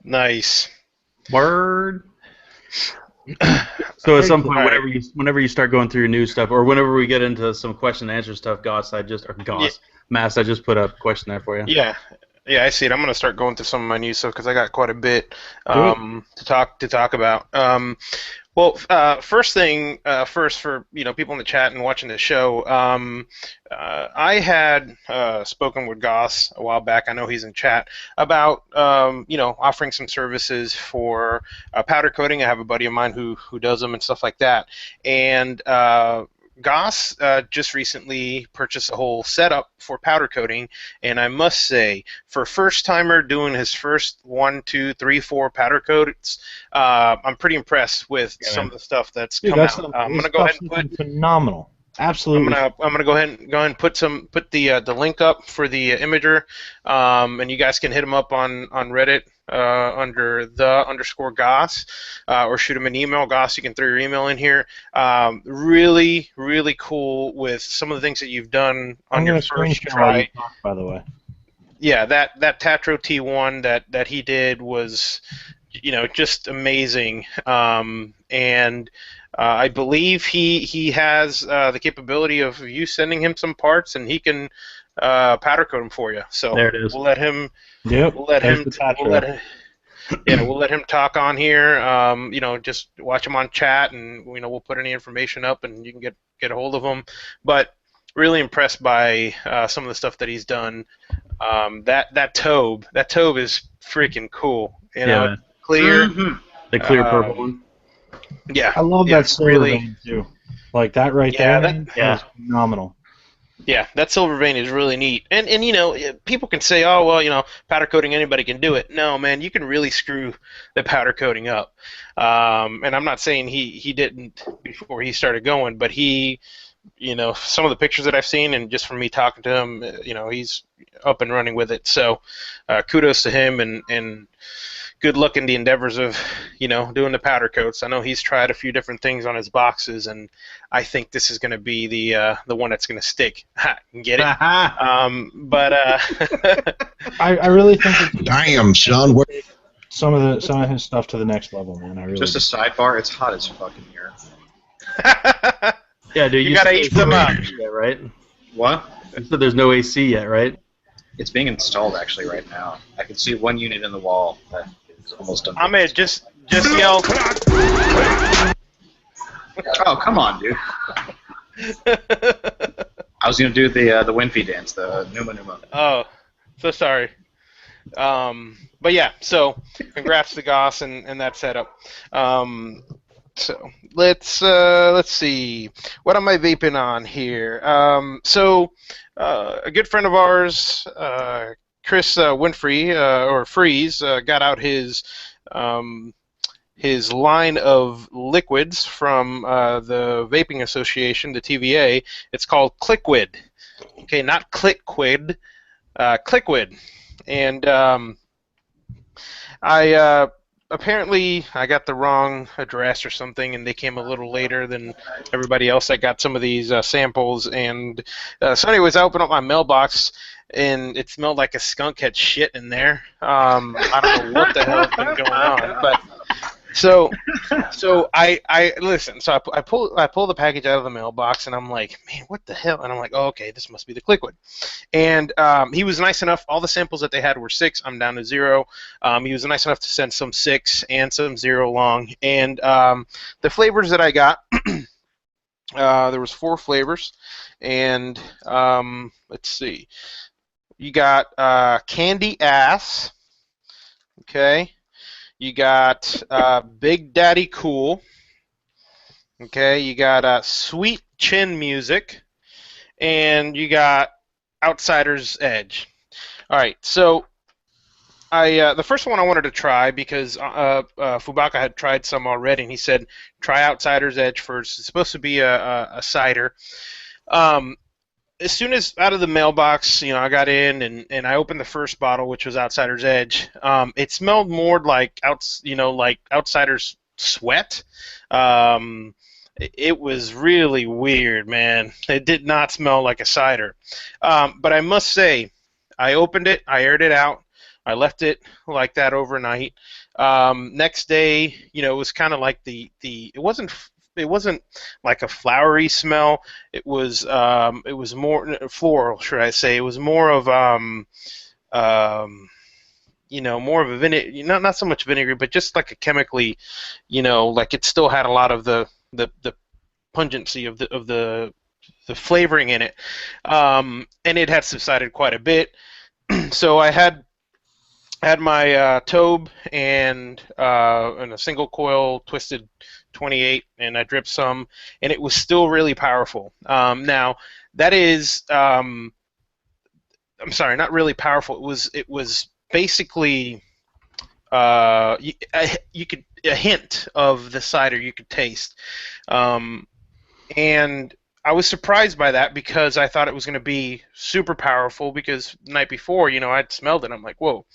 Speaker 3: Nice.
Speaker 4: Word. So at some point, whenever you start going through your new stuff, or whenever we get into some question and answer stuff, Mass, I just put a question there for you.
Speaker 3: Yeah. Yeah, I see it. I'm gonna start going through some of my new stuff because I got quite a bit
Speaker 1: Do it.
Speaker 3: to talk about. Well, first thing first for people in the chat and watching the show. I had spoken with Goss a while back. I know he's in chat about offering some services for powder coating. I have a buddy of mine who does them and stuff like that. And Goss just recently purchased a whole setup for powder coating, and I must say, for a first timer doing his first 1, 2, 3, 4 powder coats, I'm pretty impressed with some of the stuff that's come out. I'm gonna go ahead and put
Speaker 1: phenomenal. Absolutely.
Speaker 3: I'm gonna go ahead and put the link up for the imager, and you guys can hit him up on Reddit under _Goss, or shoot him an email. Goss, you can throw your email in here. Really, really cool with some of the things that you've done on your first try.
Speaker 1: By the way.
Speaker 3: Yeah, that Tatro T1 that he did was, just amazing. And I believe he has the capability of you sending him some parts, and he can powder coat them for you. So
Speaker 4: there it is.
Speaker 3: We'll let him.
Speaker 1: Yep.
Speaker 3: We'll let him talk on here. Just watch him on chat, and we'll put any information up, and you can get a hold of him. But really impressed by some of the stuff that he's done. That Tobe is freaking cool. Clear.
Speaker 4: Mm-hmm. The clear purple one.
Speaker 3: Yeah,
Speaker 1: I love that silver vein too. Like that right there. That's phenomenal.
Speaker 3: Yeah, that silver vein is really neat. And people can say, oh well, powder coating, anybody can do it. No, man, you can really screw the powder coating up. And I'm not saying he didn't before he started going, but he, some of the pictures that I've seen, and just from me talking to him, he's up and running with it. So kudos to him, and good luck in the endeavors of, doing the powder coats. I know he's tried a few different things on his boxes, and I think this is going to be the one that's going to stick. Get it? But
Speaker 1: I really think that
Speaker 2: Damn, Sean.
Speaker 1: some of his stuff to the next level, man. I really
Speaker 5: Just a sidebar, it's hot as fuck in here.
Speaker 4: Yeah, dude,
Speaker 3: you gotta eat them up.
Speaker 4: Yet, right?
Speaker 5: What?
Speaker 4: You said there's no AC yet, right?
Speaker 5: It's being installed actually right now. I can see one unit in the wall that is almost done.
Speaker 3: Ahmed, just yell.
Speaker 5: Oh, come on, dude. I was gonna do the Winfy dance, the Numa Numa.
Speaker 3: Oh, so sorry. But yeah, so congrats to Goss and that setup. So let's see, what am I vaping on here? A good friend of ours, Chris Winfrey or Freeze, got out his line of liquids from the Vaping Association, the TVA. It's called Clickwid. Okay, not Clickquid, Clickwid. And apparently I got the wrong address or something, and they came a little later than everybody else that got some of these samples. And so anyways, I opened up my mailbox, and it smelled like a skunk had shit in there. I don't know what the hell has been going on, but so I listen. So I pull the package out of the mailbox, and I'm like, man, what the hell? And I'm like, oh, okay, this must be the Clickwid. And he was nice enough. All the samples that they had were 6. I'm down to 0. He was nice enough to send some 6 and some 0 long. And the flavors that I got, there was 4 flavors, and let's see. You got Candy Ass. Okay. You got Big Daddy Cool. Okay, you got Sweet Chin Music, and you got Outsider's Edge. All right, so the first one I wanted to try because Fubaka had tried some already, and he said try Outsider's Edge first. It's supposed to be a cider. As soon as out of the mailbox, I got in and I opened the first bottle, which was Outsider's Edge. It smelled more like Outsider's Sweat. It was really weird, man. It did not smell like a cider. But I must say, I opened it, I aired it out, I left it like that overnight. Next day, it was kind of like it wasn't like a flowery smell. It was more floral, should I say? It was more of more of a vinegar, not so much vinegar, but just like a chemically, like it still had a lot of the pungency of the flavoring in it, and it had subsided quite a bit. So I had my Tobe and a single coil twisted 28, and I dripped some, and it was still really powerful. Now that is, I'm sorry, not really powerful. It was basically you could a hint of the cider you could taste, and I was surprised by that because I thought it was going to be super powerful because the night before, I'd smelled it. I'm like, whoa.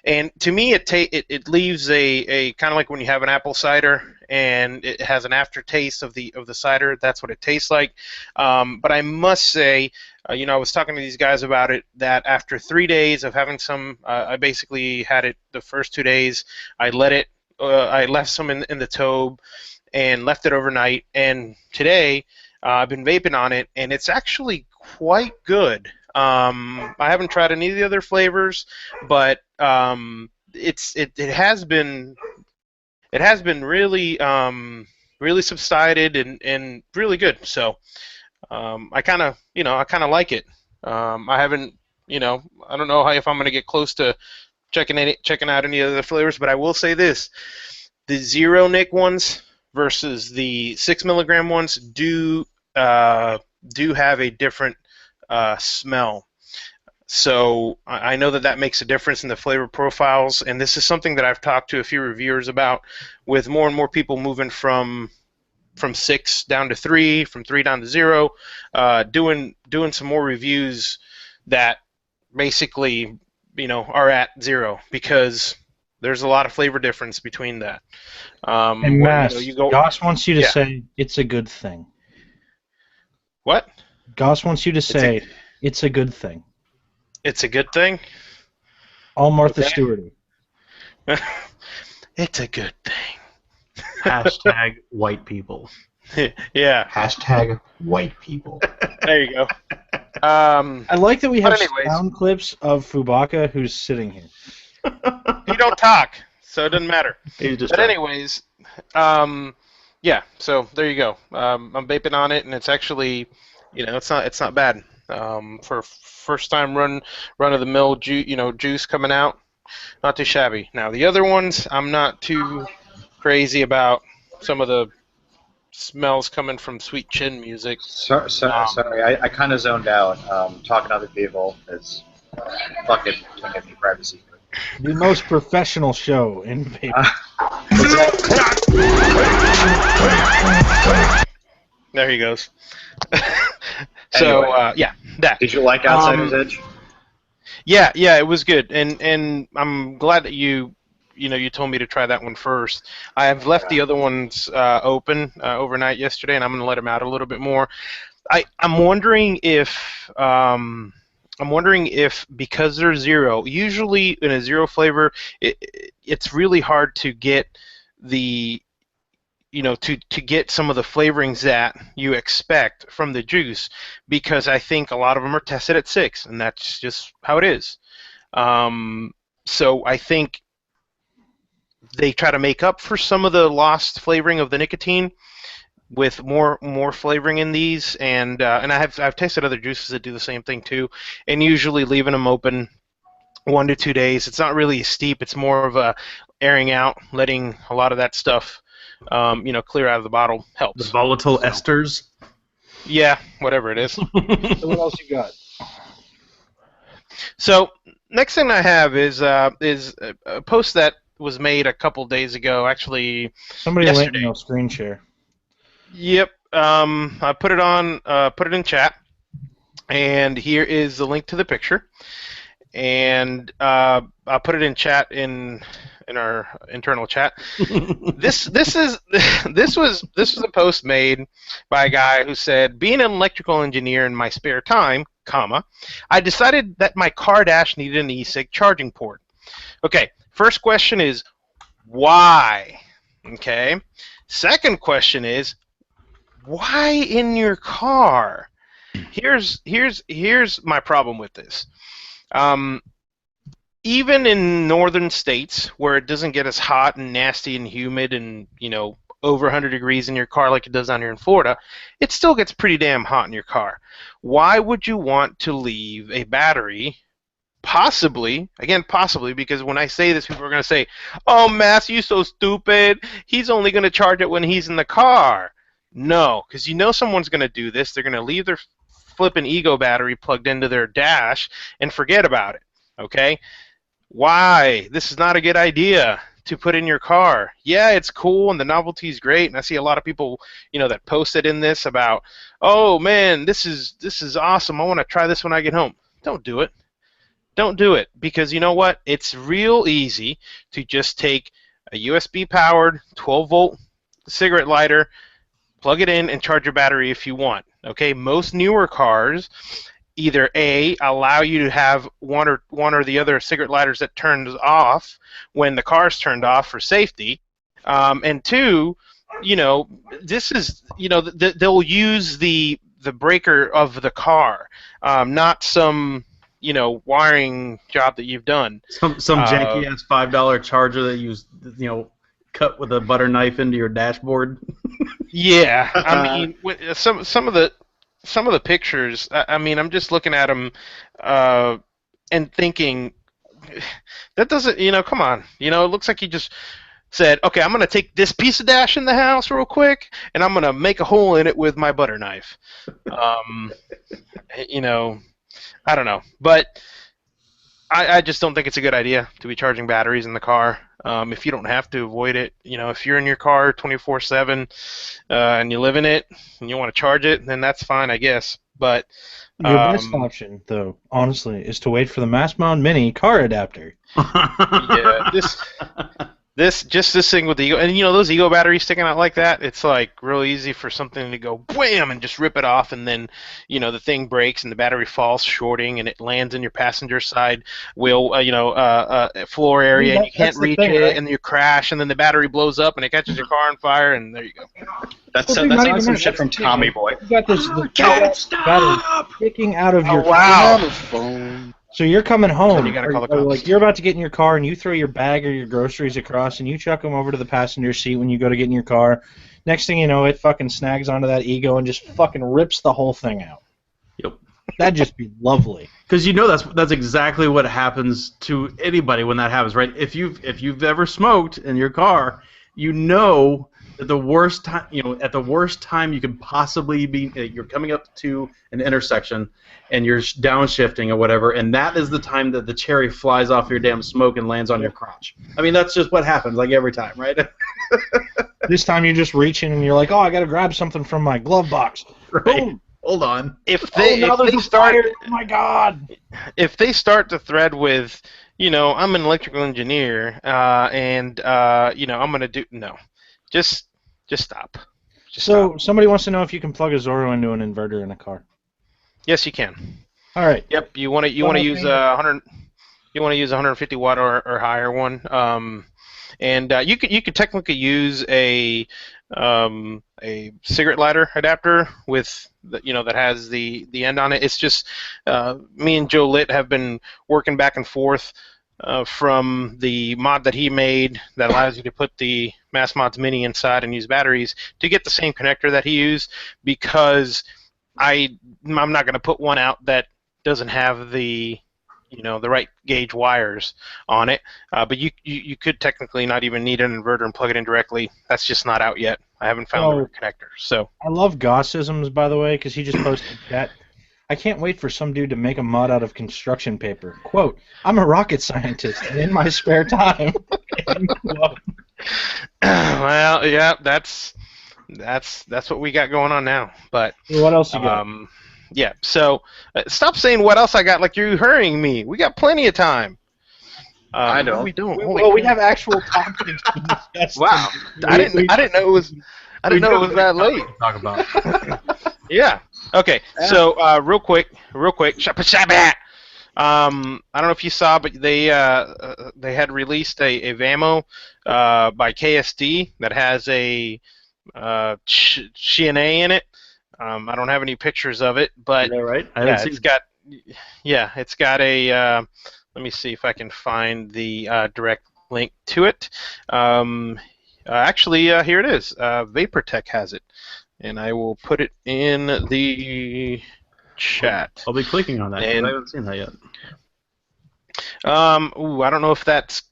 Speaker 3: And to me, it leaves a kind of like when you have an apple cider and it has an aftertaste of the cider. That's what it tastes like. But I must say, I was talking to these guys about it, that after 3 days of having some, I basically had it the first 2 days. I left some in the Tobe and left it overnight. And today, I've been vaping on it, and it's actually quite good. I haven't tried any of the other flavors, but it has been really really subsided and really good. So I kind of like it. I haven't I don't know if I'm gonna get close to checking out any other flavors, but I will say this: the 0 nic ones versus the 6 milligram ones do have a different smell. So I know that makes a difference in the flavor profiles, and this is something that I've talked to a few reviewers about, with more and more people moving from 6 down to 3, from 3 down to 0, doing some more reviews that basically are at 0, because there's a lot of flavor difference between that.
Speaker 1: And Mass, Goss wants you to say it's a good thing.
Speaker 3: What?
Speaker 1: Goss wants you to say it's a good thing.
Speaker 3: It's a good thing?
Speaker 1: All Martha Stewart.
Speaker 3: It's a good thing.
Speaker 4: Hashtag white people.
Speaker 3: Yeah.
Speaker 8: Hashtag white people.
Speaker 3: There you go.
Speaker 1: I like that we have sound clips of Fubaka who's sitting here.
Speaker 3: He don't talk, so it doesn't matter.
Speaker 4: But
Speaker 3: anyways, yeah. So there you go. I'm vaping on it, and it's actually, it's not bad. For first time run of the mill juice coming out, not too shabby. Now the other ones, I'm not too crazy about some of the smells coming from Sweet Chin music.
Speaker 5: Sorry, I kind of zoned out. Talking to other people is fucking can't get any privacy.
Speaker 1: The most professional show in vaping.
Speaker 3: There he goes. So
Speaker 5: anyway,
Speaker 3: yeah, that.
Speaker 5: Did you like Outsider's Edge?
Speaker 3: Yeah, it was good, and I'm glad that you told me to try that one first. I have left the other ones open overnight yesterday, and I'm going to let them out a little bit more. I'm wondering if because they're 0, usually in a 0 flavor, it's really hard to get the to get some of the flavorings that you expect from the juice, because I think a lot of them are tested at 6, and that's just how it is. So I think they try to make up for some of the lost flavoring of the nicotine with more flavoring in these, and I've tasted other juices that do the same thing too, and usually leaving them open 1 to 2 days. It's not really steep. It's more of a airing out, letting a lot of that stuff clear out of the bottle helps.
Speaker 4: The volatile esters?
Speaker 3: Yeah, whatever it is.
Speaker 1: So what else you got?
Speaker 3: So next thing I have is a post that was made a couple days ago, actually
Speaker 1: Somebody
Speaker 3: yesterday.
Speaker 1: let me screen share.
Speaker 3: Yep. I put it in chat, and here is the link to the picture, and I put it in chat in our internal chat. This was a post made by a guy who said, being an electrical engineer in my spare time, I decided that my car dash needed an e-cig charging port. Okay, first question is why? Okay. Second question is, why in your car? Here's my problem with this. even in northern states where it doesn't get as hot and nasty and humid and, over 100 degrees in your car like it does down here in Florida, it still gets pretty damn hot in your car. Why would you want to leave a battery, possibly, because when I say this, people are going to say, oh, Matthew's so stupid. He's only going to charge it when he's in the car. No, because someone's going to do this. They're going to leave their flipping ego battery plugged into their dash and forget about it. Okay? Why? This is not a good idea to put in your car. Yeah, it's cool and the novelty is great, and I see a lot of people, that posted in this about, oh man, this is awesome. I want to try this when I get home. Don't do it. Don't do it, because you know what? It's real easy to just take a USB powered 12-volt cigarette lighter, plug it in, and charge your battery if you want. Okay, most newer cars either A, allow you to have one or the other cigarette lighters that turns off when the car's turned off for safety, and two, this is, they'll use the breaker of the car, not some, wiring job that you've done.
Speaker 4: Some janky ass $5 charger that you cut with a butter knife into your dashboard.
Speaker 3: Yeah, I mean, some of the pictures, I'm just looking at them and thinking, that doesn't, come on. It looks like you just said, okay, I'm going to take this piece of dash in the house real quick, and I'm going to make a hole in it with my butter knife. I don't know. But I just don't think it's a good idea to be charging batteries in the car. If you don't have to, avoid it. If you're in your car 24/7 and you live in it and you want to charge it, then that's fine, I guess. But
Speaker 1: your best option, though, honestly, is to wait for the Mass Mount Mini car adapter.
Speaker 3: Yeah, this thing with the ego, and those ego batteries sticking out like that, it's like real easy for something to go wham and just rip it off, and then the thing breaks and the battery falls shorting and it lands in your passenger side wheel floor area, and you can't reach it, right? And you crash, and then the battery blows up and it catches your car on fire, and there you go.
Speaker 5: That's like some shit from Tommy Boy.
Speaker 1: You got this battery sticking out of your
Speaker 3: phone.
Speaker 1: So you're coming home,
Speaker 3: So you gotta call the cops.
Speaker 1: like you're about to get in your car, and you throw your bag or your groceries across, and you chuck them over to the passenger seat when you go to get in your car. Next thing you know, it fucking snags onto that ego and just fucking rips the whole thing out.
Speaker 4: Yep.
Speaker 1: That'd just be lovely.
Speaker 4: Because that's exactly what happens to anybody when that happens, right? If you've ever smoked in your car, that the worst time, at the worst time you could possibly be, you're coming up to an intersection and you're downshifting or whatever, and that is the time that the cherry flies off your damn smoke and lands on your crotch. I mean, that's just what happens, like every time, right?
Speaker 1: This time you're just reaching and you're like, oh, I gotta grab something from my glove box.
Speaker 4: Right.
Speaker 1: Boom.
Speaker 4: Hold on.
Speaker 3: If they start,
Speaker 1: oh my god!
Speaker 3: If they start the thread with, I'm an electrical engineer, and I'm gonna do just stop.
Speaker 1: Stop. Somebody wants to know if you can plug a Zorro into an inverter in a car.
Speaker 3: Yes, you can.
Speaker 1: All right.
Speaker 3: Yep. You want to use 100. You want to use a 150 watt or higher one. And you could technically use a cigarette lighter adapter with that has the end on it. It's just me and Joe Litt have been working back and forth from the mod that he made that allows you to put the Mass Mods Mini inside and use batteries to get the same connector that he used, because I'm not going to put one out that doesn't have the the right gauge wires on it. But you could technically not even need an inverter and plug it in directly. That's just not out yet. I haven't found the right connector. So
Speaker 1: I love Gossisms, by the way, because he just posted that. I can't wait for some dude to make a mod out of construction paper. Quote, I'm a rocket scientist, and in my spare time.
Speaker 3: Well, yeah, that's what we got going on now. But
Speaker 1: what else you got?
Speaker 3: Yeah, so stop saying what else I got like you're hurrying me. We got plenty of time.
Speaker 5: I know.
Speaker 3: We don't.
Speaker 1: We have actual topics to discuss.
Speaker 3: Wow. I didn't know it was that late.
Speaker 4: Talk about.
Speaker 3: Yeah. Okay. So real quick. I don't know if you saw, but they had released a Vamo by KSD that has a CNA in it. I don't have any pictures of it, but
Speaker 4: Is that right?
Speaker 3: it's got a let me see if I can find the direct link to it. Actually, here it is. VaporTech has it, and I will put it in the chat.
Speaker 4: I'll be clicking on that because
Speaker 3: And-
Speaker 4: I haven't seen that yet.
Speaker 3: I don't know if that's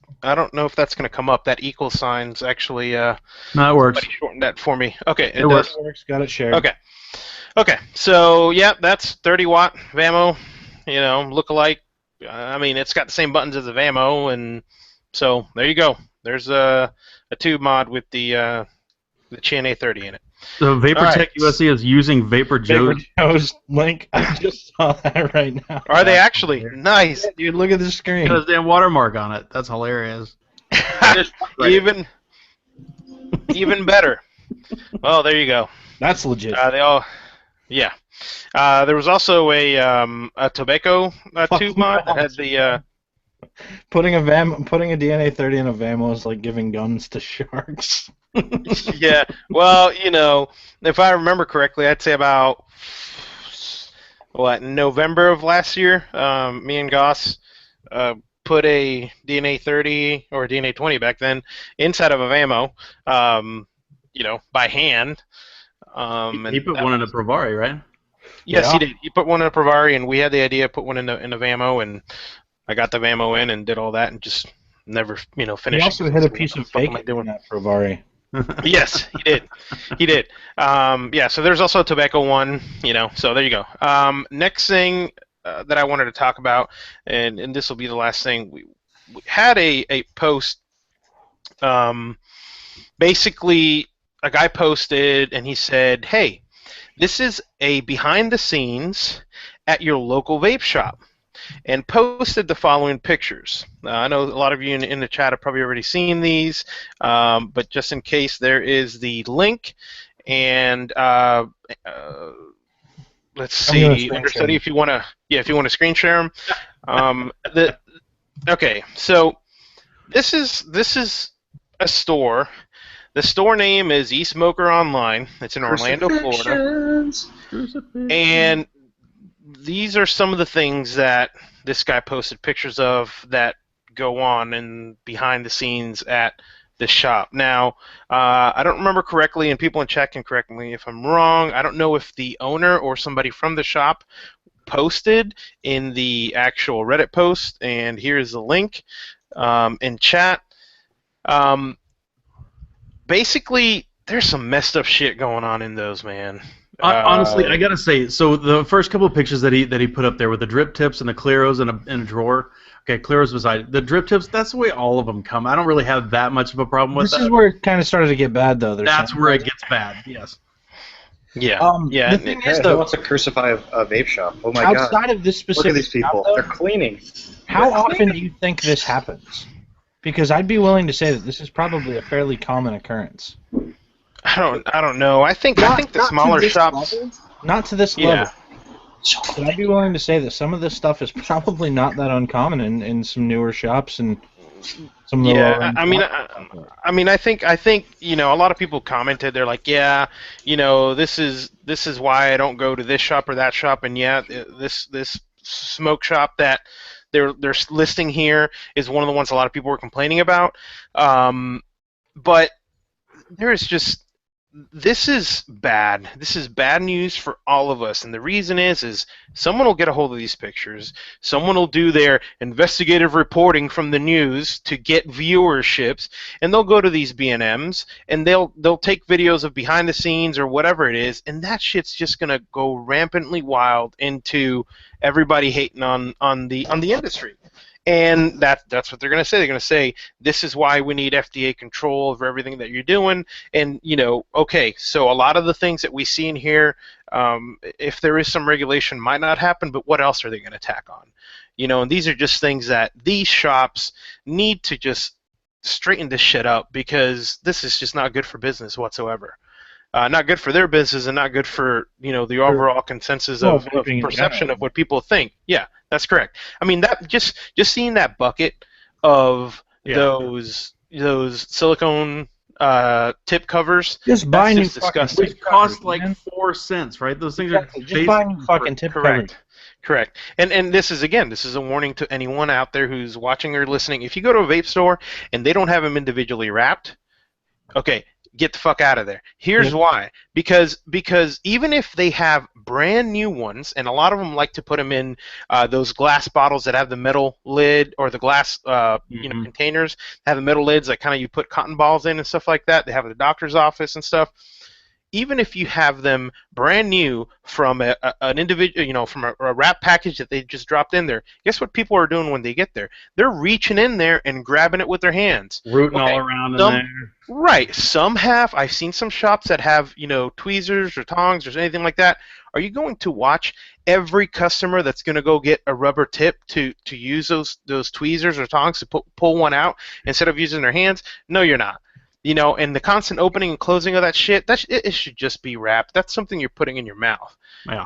Speaker 3: going to come up. That equal sign's actually.
Speaker 4: No, it works.
Speaker 3: Somebody shortened that for me. Okay, it
Speaker 4: works.
Speaker 3: does.
Speaker 1: Works. Got it shared.
Speaker 3: Okay. So yeah, that's 30 watt Vamo. You know, lookalike. I mean, it's got the same buttons as the Vamo, and so there you go. There's a tube mod with the Chin 30 in it.
Speaker 4: So VaporTech
Speaker 3: Alright.
Speaker 4: USA is using Vapor
Speaker 1: Vapor
Speaker 4: Joe's.
Speaker 1: Joe's link. I just saw that right now.
Speaker 3: Are they actually? Nice.
Speaker 1: Dude, look at the screen.
Speaker 4: Got his damn watermark on it. That's hilarious.
Speaker 3: Even better. Well, there you go.
Speaker 1: That's legit.
Speaker 3: They all. Yeah. There was also a tobacco tube mod that had the.
Speaker 1: Putting a DNA 30 in a Vamo is like giving guns to sharks.
Speaker 3: Yeah. Well, you know, if I remember correctly, I'd say about November of last year, me and Goss put a DNA 30 or DNA 20 back then inside of a Vamo, you know, by hand.
Speaker 4: He put one in a Provari, right?
Speaker 3: Yes,
Speaker 1: Yeah.
Speaker 3: he did. He put one in a Provari, and we had the idea to put one in a Vamo, and I got the Vamo in and did all that, and just never, you know,
Speaker 1: He
Speaker 3: finished.
Speaker 1: also hit a piece of bacon in that Provari.
Speaker 3: Yes, he did. He did. Yeah, so there's also a tobacco one, you know, so there you go. Next thing that I wanted to talk about, and this will be the last thing, we had a post, basically a guy posted and he said, hey, this is a behind the scenes at your local vape shop, and posted the following pictures. I know a lot of you in the chat have probably already seen these, but just in case, there is the link, and let's see, understudy, if you want to screen share them. Okay, so this is a store. The store name is eSmoker Online. It's in Orlando, Florida, and these are some of the things that this guy posted pictures of that go on and behind the scenes at the shop. Now, I don't remember correctly, and people in chat can correct me if I'm wrong. I don't know if the owner or somebody from the shop posted in the actual Reddit post, and here's the link in chat. Basically, there's some messed up shit going on in those, man.
Speaker 4: Honestly, I gotta say, so the first couple of pictures that he put up there with the drip tips and the Claros in a drawer. Okay, Claros beside the drip tips. That's the way all of them come. I don't really have that much of a problem with that.
Speaker 1: This is where it kind of started to get bad, though.
Speaker 4: That's where it gets bad. Yes.
Speaker 3: Yeah. Yeah.
Speaker 1: The thing
Speaker 5: Who
Speaker 1: is, though,
Speaker 5: wants to crucify a vape shop? Oh my god!
Speaker 1: outside of this
Speaker 5: Look
Speaker 1: specific
Speaker 5: at these people.
Speaker 1: shop, though,
Speaker 5: They're cleaning.
Speaker 1: how often do you think this happens? Because I'd be willing to say that this is probably a fairly common occurrence.
Speaker 3: I don't know. I think the smaller shops.
Speaker 1: Not to this
Speaker 3: Yeah.
Speaker 1: level. But I'd be willing to say that some of this stuff is probably not that uncommon in some newer shops and some of the lower
Speaker 3: Yeah,
Speaker 1: end shops.
Speaker 3: I mean, I think you know, a lot of people commented. They're like, yeah, you know, this is why I don't go to this shop or that shop, and yeah, this smoke shop that they're listing here is one of the ones a lot of people were complaining about. But there is just, this is bad. This is bad news for all of us, and the reason is someone will get a hold of these pictures. Someone will do their investigative reporting from the news to get viewerships, and they'll go to these B&Ms and they'll take videos of behind the scenes or whatever it is, and that shit's just gonna go rampantly wild into everybody hating on the industry. And that's what they're going to say. They're going to say, this is why we need FDA control over everything that you're doing. And, you know, okay, so a lot of the things that we see in here, if there is some regulation, might not happen, but what else are they going to tack on? You know, and these are just things that these shops need to just straighten this shit up, because this is just not good for business whatsoever. Not good for their business, and not good for, you know, the overall consensus of perception of what people think. Yeah, that's correct. I mean, that just seeing that bucket of those silicone tip covers.
Speaker 1: Just buy
Speaker 3: That's
Speaker 1: new
Speaker 3: just
Speaker 1: fucking
Speaker 3: disgusting.
Speaker 1: tip
Speaker 4: Which cost
Speaker 1: covers,
Speaker 4: like
Speaker 1: man.
Speaker 4: 4 cents, right? Those things
Speaker 1: Exactly.
Speaker 4: are
Speaker 1: Just buy new
Speaker 4: basically
Speaker 1: fucking tip covers.
Speaker 3: Correct. And this is a warning to anyone out there who's watching or listening. If you go to a vape store and they don't have them individually wrapped, okay, get the fuck out of there. Here's why. Because even if they have brand new ones, and a lot of them like to put them in those glass bottles that have the metal lid, or the glass containers have the metal lids, like kind of you put cotton balls in and stuff like that. They have at the doctor's office and stuff. Even if you have them brand new from an individual, from a wrap package that they just dropped in there, guess what people are doing when they get there? They're reaching in there and grabbing it with their hands.
Speaker 4: Rooting all around in there.
Speaker 3: Right. Some have. I've seen some shops that have, tweezers or tongs or anything like that. Are you going to watch every customer that's going to go get a rubber tip to use those tweezers or tongs to pull one out instead of using their hands? No, you're not. And the constant opening and closing of that shit, it should just be wrapped. That's something you're putting in your mouth.
Speaker 4: Yeah.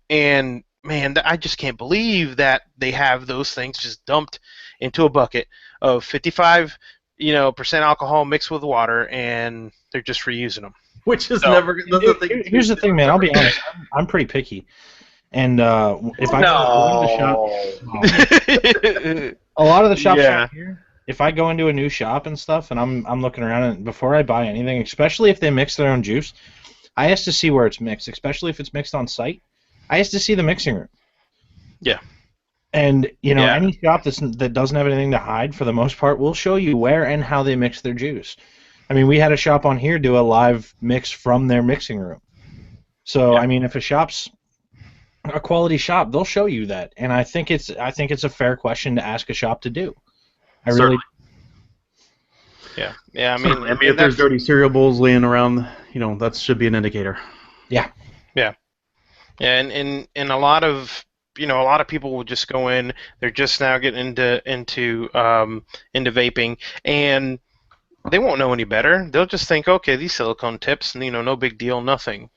Speaker 3: And man, I just can't believe that they have those things just dumped into a bucket of 55, percent alcohol mixed with water, and they're just reusing them.
Speaker 4: Which is never.
Speaker 1: Here's the thing, man. I'll be honest. I'm pretty picky, and if I go into shop, a lot of the shops out here. If I go into a new shop and stuff, and I'm looking around, and before I buy anything, especially if they mix their own juice, I ask to see where it's mixed. Especially if it's mixed on site, I ask to see the mixing room.
Speaker 3: Yeah.
Speaker 1: And any shop that doesn't have anything to hide, for the most part, will show you where and how they mix their juice. I mean, we had a shop on here do a live mix from their mixing room. So I mean, if a shop's a quality shop, they'll show you that, and I think it's a fair question to ask a shop to do. I really.
Speaker 3: Yeah. I mean,
Speaker 4: if there's dirty cereal bowls laying around, that should be an indicator.
Speaker 1: Yeah.
Speaker 3: And a lot of people will just go in. They're just now getting into vaping, and they won't know any better. They'll just think, okay, these silicone tips, no big deal, nothing.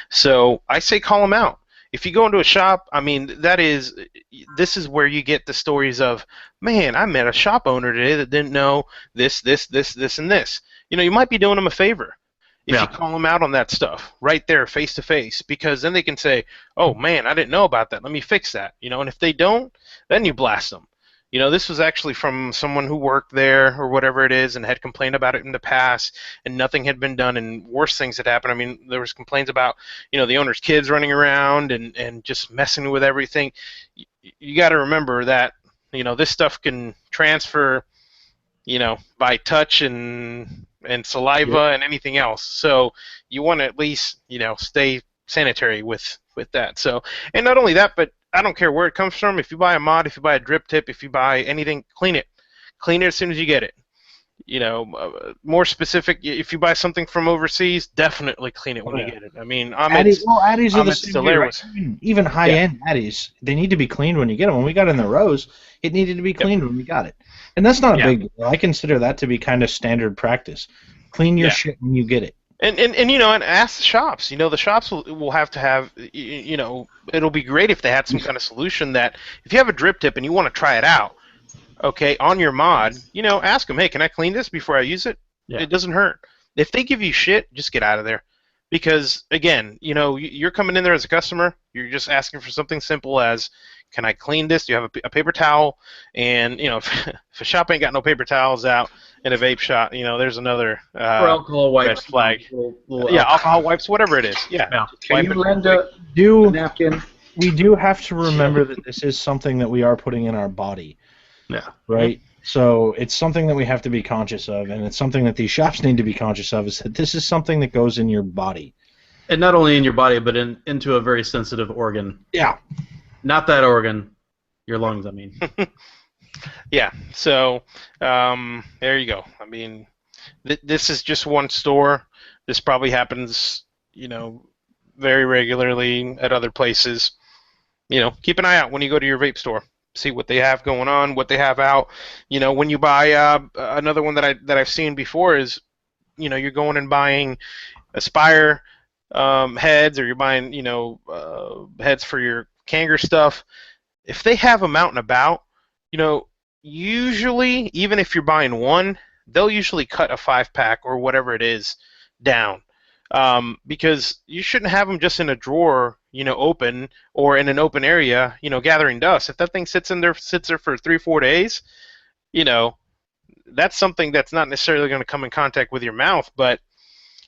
Speaker 3: So I say call them out. If you go into a shop, I mean, this is where you get the stories of, man, I met a shop owner today that didn't know this, and this. You might be doing them a favor if you call them out on that stuff right there, face to face, because then they can say, oh, man, I didn't know about that. Let me fix that. And if they don't, then you blast them. This was actually from someone who worked there or whatever it is and had complained about it in the past, and nothing had been done, and worse things had happened. I mean, there was complaints about, the owner's kids running around and just messing with everything. You got to remember that, this stuff can transfer, by touch and saliva and anything else. So you want to at least, stay sanitary with that. So, and not only that, but I don't care where it comes from. If you buy a mod, if you buy a drip tip, if you buy anything, clean it. Clean it as soon as you get it. More specific, if you buy something from overseas, definitely clean it when you get it. I mean,
Speaker 1: Addies are the same way, right? Even high-end Addies, they need to be cleaned when you get them. When we got in the Rose, it needed to be cleaned when we got it. And that's not a big deal. I consider that to be kind of standard practice. Clean your shit when you get it.
Speaker 3: And ask the shops. The shops will have to have, it'll be great if they had some kind of solution that if you have a drip tip and you want to try it out, okay, on your mod, ask them, hey, can I clean this before I use it? Yeah. It doesn't hurt. If they give you shit, just get out of there. Because, again, you're coming in there as a customer, you're just asking for something simple as, can I clean this? Do you have a paper towel? And, if a shop ain't got no paper towels out in a vape shop, there's another
Speaker 4: or alcohol wipes.
Speaker 3: Red flag. Alcohol wipes, whatever it is. Yeah.
Speaker 8: Can you lend a napkin?
Speaker 1: We do have to remember that this is something that we are putting in our body.
Speaker 4: Yeah.
Speaker 1: Right? So it's something that we have to be conscious of, and it's something that these shops need to be conscious of, is that this is something that goes in your body.
Speaker 4: And not only in your body, but into a very sensitive organ.
Speaker 1: Yeah.
Speaker 4: Not that organ. Your lungs, I mean.
Speaker 3: Yeah. So there you go. I mean, this is just one store. This probably happens, very regularly at other places. Keep an eye out when you go to your vape store. See what they have going on, what they have out. When you buy another one that I've seen before is, you're going and buying Aspire heads, or you're buying, heads for your Kanger stuff. If they have them out and about, usually, even if you're buying one, they'll usually cut a 5-pack or whatever it is down, because you shouldn't have them just in a drawer, open or in an open area, gathering dust. If that thing sits there for 3-4 days, that's something that's not necessarily going to come in contact with your mouth, but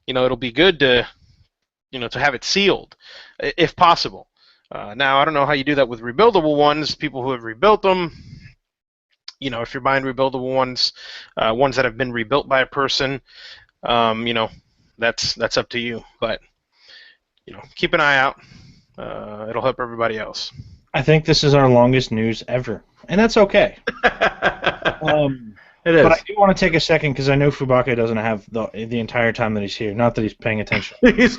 Speaker 3: it'll be good to to have it sealed if possible. Now, I don't know how you do that with rebuildable ones. People who have rebuilt them, if you're buying rebuildable ones, ones that have been rebuilt by a person, that's up to you. But keep an eye out. It'll help everybody else.
Speaker 1: I think this is our longest news ever, and that's okay.
Speaker 4: It is.
Speaker 1: But I do want to take a second because I know Fubake doesn't have the entire time that he's here. Not that he's paying attention.
Speaker 4: He's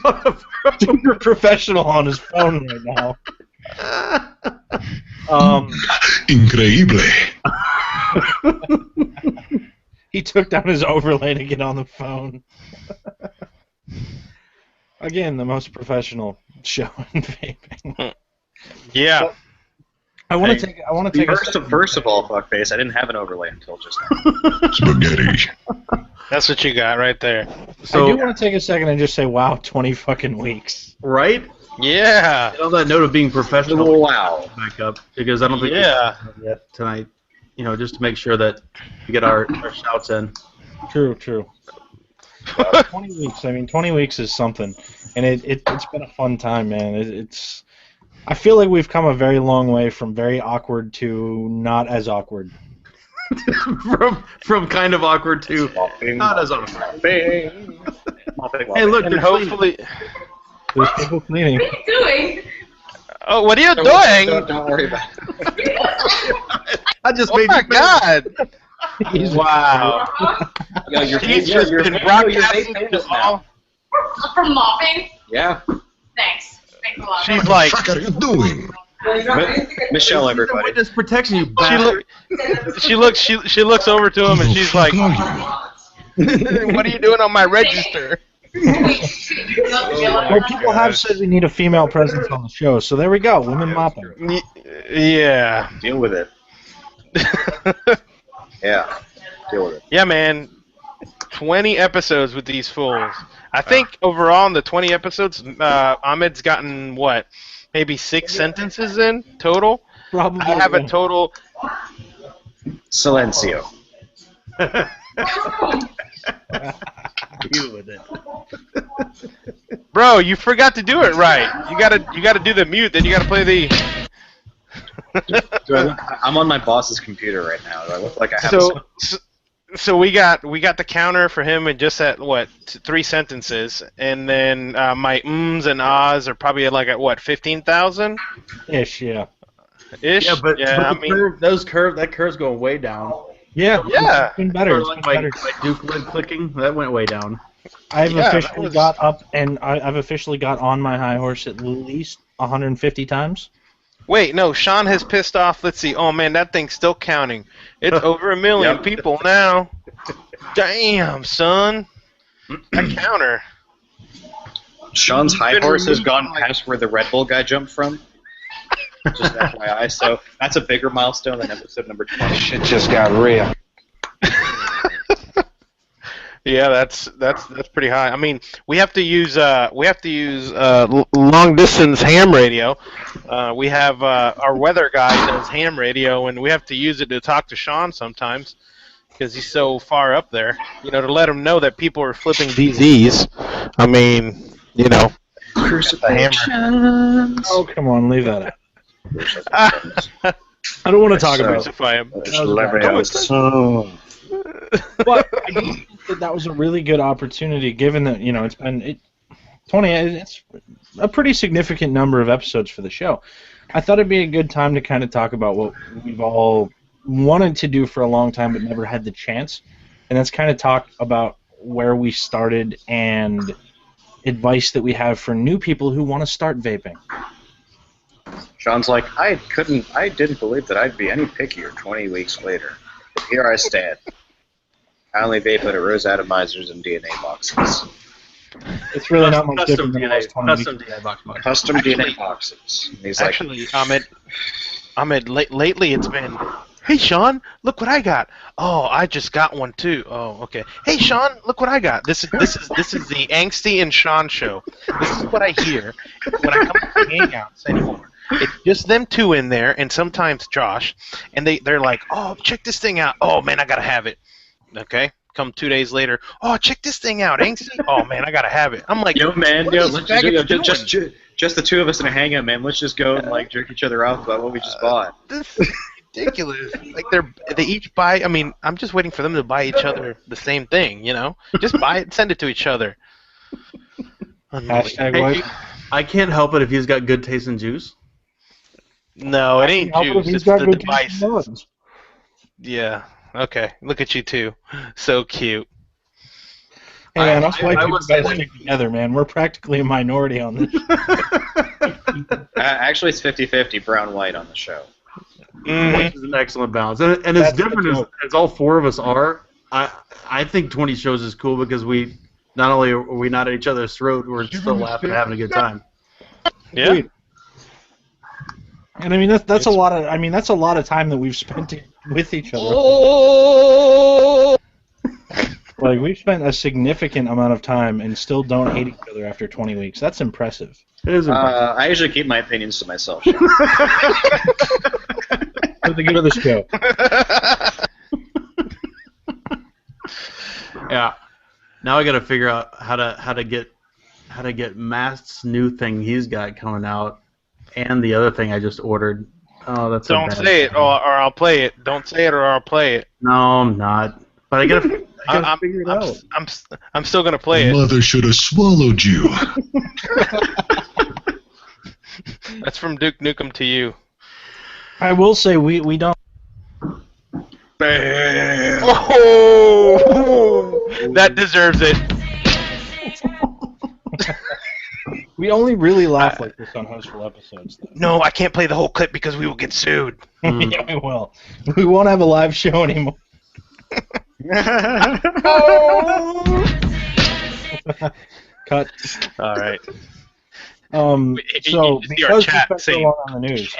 Speaker 1: super professional on his phone right now.
Speaker 2: Increíble.
Speaker 1: He took down his overlay to get on the phone. Again, the most professional show in vaping.
Speaker 3: Yeah.
Speaker 1: But I want to take. I want to take.
Speaker 5: First of all, fuckface, I didn't have an overlay until just now.
Speaker 2: Spaghetti.
Speaker 3: That's what you got right there.
Speaker 4: So,
Speaker 1: I do want to take a second and just say, wow, 20 fucking weeks.
Speaker 4: right?
Speaker 3: Yeah.
Speaker 4: And on that note of being professional,
Speaker 5: Wow.
Speaker 4: back up because I don't think
Speaker 3: Yeah.
Speaker 4: we've done it yet tonight. Just to make sure that we get our shouts in.
Speaker 1: True. 20 weeks. I mean, 20 weeks is something, and it's been a fun time, man. It's. I feel like we've come a very long way from very awkward to not as awkward.
Speaker 4: from kind of awkward to not as awkward. Hey, look,
Speaker 3: And
Speaker 4: they're
Speaker 3: hopefully.
Speaker 1: There's people cleaning.
Speaker 9: What are you doing?
Speaker 3: Oh, what are you doing?
Speaker 5: Don't worry about it.
Speaker 4: I just
Speaker 3: Oh
Speaker 4: made
Speaker 3: my
Speaker 4: you
Speaker 3: God!
Speaker 1: Wow.
Speaker 5: Yo, your
Speaker 3: He's
Speaker 5: vape-
Speaker 3: just
Speaker 5: your
Speaker 3: been
Speaker 5: vape-
Speaker 3: broadcasting
Speaker 5: your vape
Speaker 3: to
Speaker 5: famous now.
Speaker 3: all.
Speaker 9: From mopping?
Speaker 5: Yeah.
Speaker 9: Thanks. Thanks a lot.
Speaker 3: She's
Speaker 2: What
Speaker 3: like,
Speaker 2: the fuck are you doing?
Speaker 5: Michelle,
Speaker 4: Everybody.
Speaker 5: everybody.
Speaker 4: Witness protection, you
Speaker 3: she
Speaker 4: bastard.
Speaker 3: look, she looks over to him and she's like,
Speaker 2: Who the fuck are you?
Speaker 3: "What are you doing on my register?"
Speaker 1: Well, people have said we need a female presence on the show, so there we go. Women mopping.
Speaker 3: Yeah.
Speaker 5: Deal with it. Yeah. Deal with it.
Speaker 3: Yeah, man. 20 episodes with these fools. I think overall in the 20 episodes, Ahmed's gotten what? Maybe 6 sentences in total?
Speaker 1: Probably.
Speaker 3: I have a total.
Speaker 5: Silencio.
Speaker 4: Deal with it.
Speaker 3: Bro, you forgot to do it right. You gotta do the mute, then you gotta play the.
Speaker 5: I'm on my boss's computer right now. Do I look like I have
Speaker 3: So we got the counter for him in just at what 3 sentences, and then my ums and ahs are probably like at what 15,000
Speaker 1: Ish, yeah.
Speaker 3: ish.
Speaker 4: Yeah, but
Speaker 3: I
Speaker 4: the
Speaker 3: mean,
Speaker 4: that curve's going way down.
Speaker 1: Yeah.
Speaker 3: Yeah.
Speaker 1: It's been better. It's
Speaker 4: Like
Speaker 1: been
Speaker 4: my
Speaker 1: better.
Speaker 4: Duke lid clicking, that went way down.
Speaker 1: I've
Speaker 3: Yeah, that
Speaker 1: officially
Speaker 3: was-
Speaker 1: got up, and I've officially got on my high horse at least 150 times.
Speaker 3: wait, no, Sean has pissed off. Let's see. Oh man, that thing's still counting. It's over 1 million
Speaker 5: Yep.
Speaker 3: people now. Damn, son. That counter.
Speaker 5: Sean's high
Speaker 3: Been
Speaker 5: horse has
Speaker 3: removed
Speaker 5: gone
Speaker 3: from, like-
Speaker 5: past where the Red Bull guy jumped from. Just FYI, so that's a bigger milestone than episode number 20.
Speaker 6: Shit just got real.
Speaker 3: Yeah, that's pretty high. I mean, we have to use long distance ham radio. We have our weather guy does ham radio, and we have to use it to talk to Sean sometimes because he's so far up there. To let him know that people are flipping DZs. I mean, the hammer.
Speaker 1: Oh, come on, leave that out. I don't want to talk about it.
Speaker 3: Crucify him.
Speaker 1: But I do think that was a really good opportunity, given that it's been 20. It's a pretty significant number of episodes for the show. I thought it'd be a good time to kind of talk about what we've all wanted to do for a long time but never had the chance, and that's kind of talk about where we started and advice that we have for new people who want to start vaping.
Speaker 5: Sean's like, I didn't believe that I'd be any pickier 20 weeks later. But here I stand. I only vape out of rose atomizers and DNA boxes.
Speaker 1: It's really not much
Speaker 4: Custom
Speaker 1: different than the
Speaker 4: DNA,
Speaker 1: last 20
Speaker 4: custom
Speaker 1: weeks.
Speaker 4: DNA box mod.
Speaker 5: Custom
Speaker 3: Actually-
Speaker 5: DNA boxes. And he's like,
Speaker 3: Actually, Ahmed, lately it's been Hey, Sean, look what I got. Oh, I just got one too. Oh, okay. Hey, Sean, look what I got. This is the Angsty and Sean show. This is what I hear when I come to Hangouts anymore. It's just them two in there, and sometimes Josh, and they're like, oh, check this thing out. Oh man, I gotta have it. Okay. Come 2 days later. Oh, check this thing out, Angsty. Oh man, I gotta have it. I'm like,
Speaker 5: yo, man,
Speaker 3: what
Speaker 5: yo,
Speaker 3: are these
Speaker 5: let's
Speaker 3: faggots doing?
Speaker 5: just the two of us in a hangout, man. Let's just go and like jerk each other off about what we just bought.
Speaker 3: This is ridiculous. Like they each buy. I mean, I'm just waiting for them to buy each other the same thing. You know, just buy it and send it to each other.
Speaker 1: Hashtag
Speaker 4: Hey,
Speaker 1: wife.
Speaker 4: I can't help it if he's got good taste in juice.
Speaker 3: No, it ain't
Speaker 1: How about if
Speaker 3: juice.
Speaker 1: he's
Speaker 3: It's
Speaker 1: got
Speaker 3: the
Speaker 1: good
Speaker 3: device.
Speaker 1: taste in mugs?
Speaker 3: Yeah. Okay. Look at you two. So cute.
Speaker 1: Hey man, us white
Speaker 4: I
Speaker 1: people
Speaker 4: would say
Speaker 1: gotta stick together, man. We're practically a minority on this.
Speaker 5: Actually, it's 50-50 brown-white on the show.
Speaker 4: Which is an excellent balance, and as
Speaker 1: That's
Speaker 4: different
Speaker 1: the
Speaker 4: as,
Speaker 1: joke.
Speaker 4: as all four of us are, I think 20 shows is cool because we not only are we not at each other's throat, we're still laughing and having a good time.
Speaker 3: Yeah.
Speaker 1: Sweet. And I mean that's a lot of time that we've spent with each other. Like we've spent a significant amount of time and still don't hate each other after 20 weeks. That's impressive.
Speaker 4: It is impressive.
Speaker 5: I usually keep my opinions to myself. Sean.
Speaker 1: For the good of the show.
Speaker 4: Yeah. Now I got to figure out how to get Matt's new thing he's got coming out, and the other thing I just ordered. Oh, that's
Speaker 3: Don't say it, or I'll play it. Don't say it, or I'll play it.
Speaker 4: No, I'm not. But I gotta figure it out.
Speaker 3: I'm still gonna play it.
Speaker 2: Mother should have swallowed you.
Speaker 3: That's from Duke Nukem to you.
Speaker 1: I will say we don't.
Speaker 3: Bam! Oh, that deserves it.
Speaker 1: We only really laugh like this on hostful episodes, though.
Speaker 3: No, I can't play the whole clip because we will get sued.
Speaker 1: Yeah, we will. We won't have a live show anymore. Cut.
Speaker 3: All right.
Speaker 1: So
Speaker 3: You see our
Speaker 1: because we
Speaker 3: chat
Speaker 1: spent so
Speaker 3: saying,
Speaker 1: long on the news,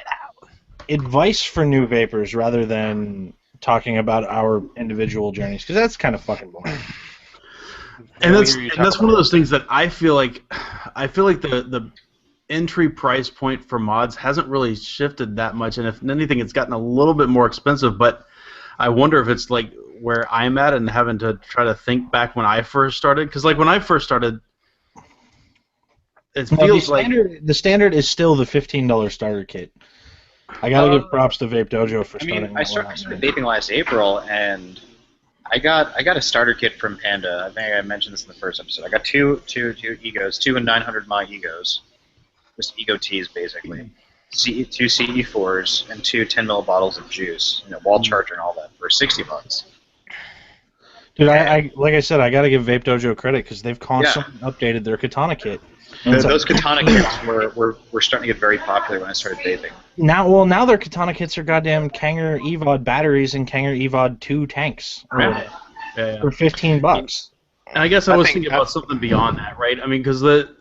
Speaker 1: advice for new vapors rather than talking about our individual journeys, because that's kind of fucking boring.
Speaker 4: And that's
Speaker 3: hear you
Speaker 4: and
Speaker 3: talk
Speaker 4: that's one
Speaker 3: about
Speaker 4: of those things that I feel like the entry price point for mods hasn't really shifted that much, and if anything, it's gotten a little bit more expensive. But I wonder if it's like where I'm at and having to try to think back when I first started, because like when I first started, it feels like
Speaker 1: the standard is still the $15 starter kit. I gotta give props to Vape Dojo for starting.
Speaker 5: I started vaping last April, and I got a starter kit from Panda. I think I mentioned this in the first episode. I got two egos, 2 and 900 mAh egos, just ego teas basically. Two CE4s and 2 10 ml bottles of juice, wall charger and all that for $60.
Speaker 1: Dude, I like I said, I gotta give Vape Dojo credit because they've constantly updated their katana kit.
Speaker 5: Those katana kits were starting to get very popular when I started vaping.
Speaker 1: Now their katana kits are goddamn Kanger EVOD batteries and Kanger EVOD 2 tanks for $15.
Speaker 4: And I guess I was thinking about something beyond that, right? I mean, because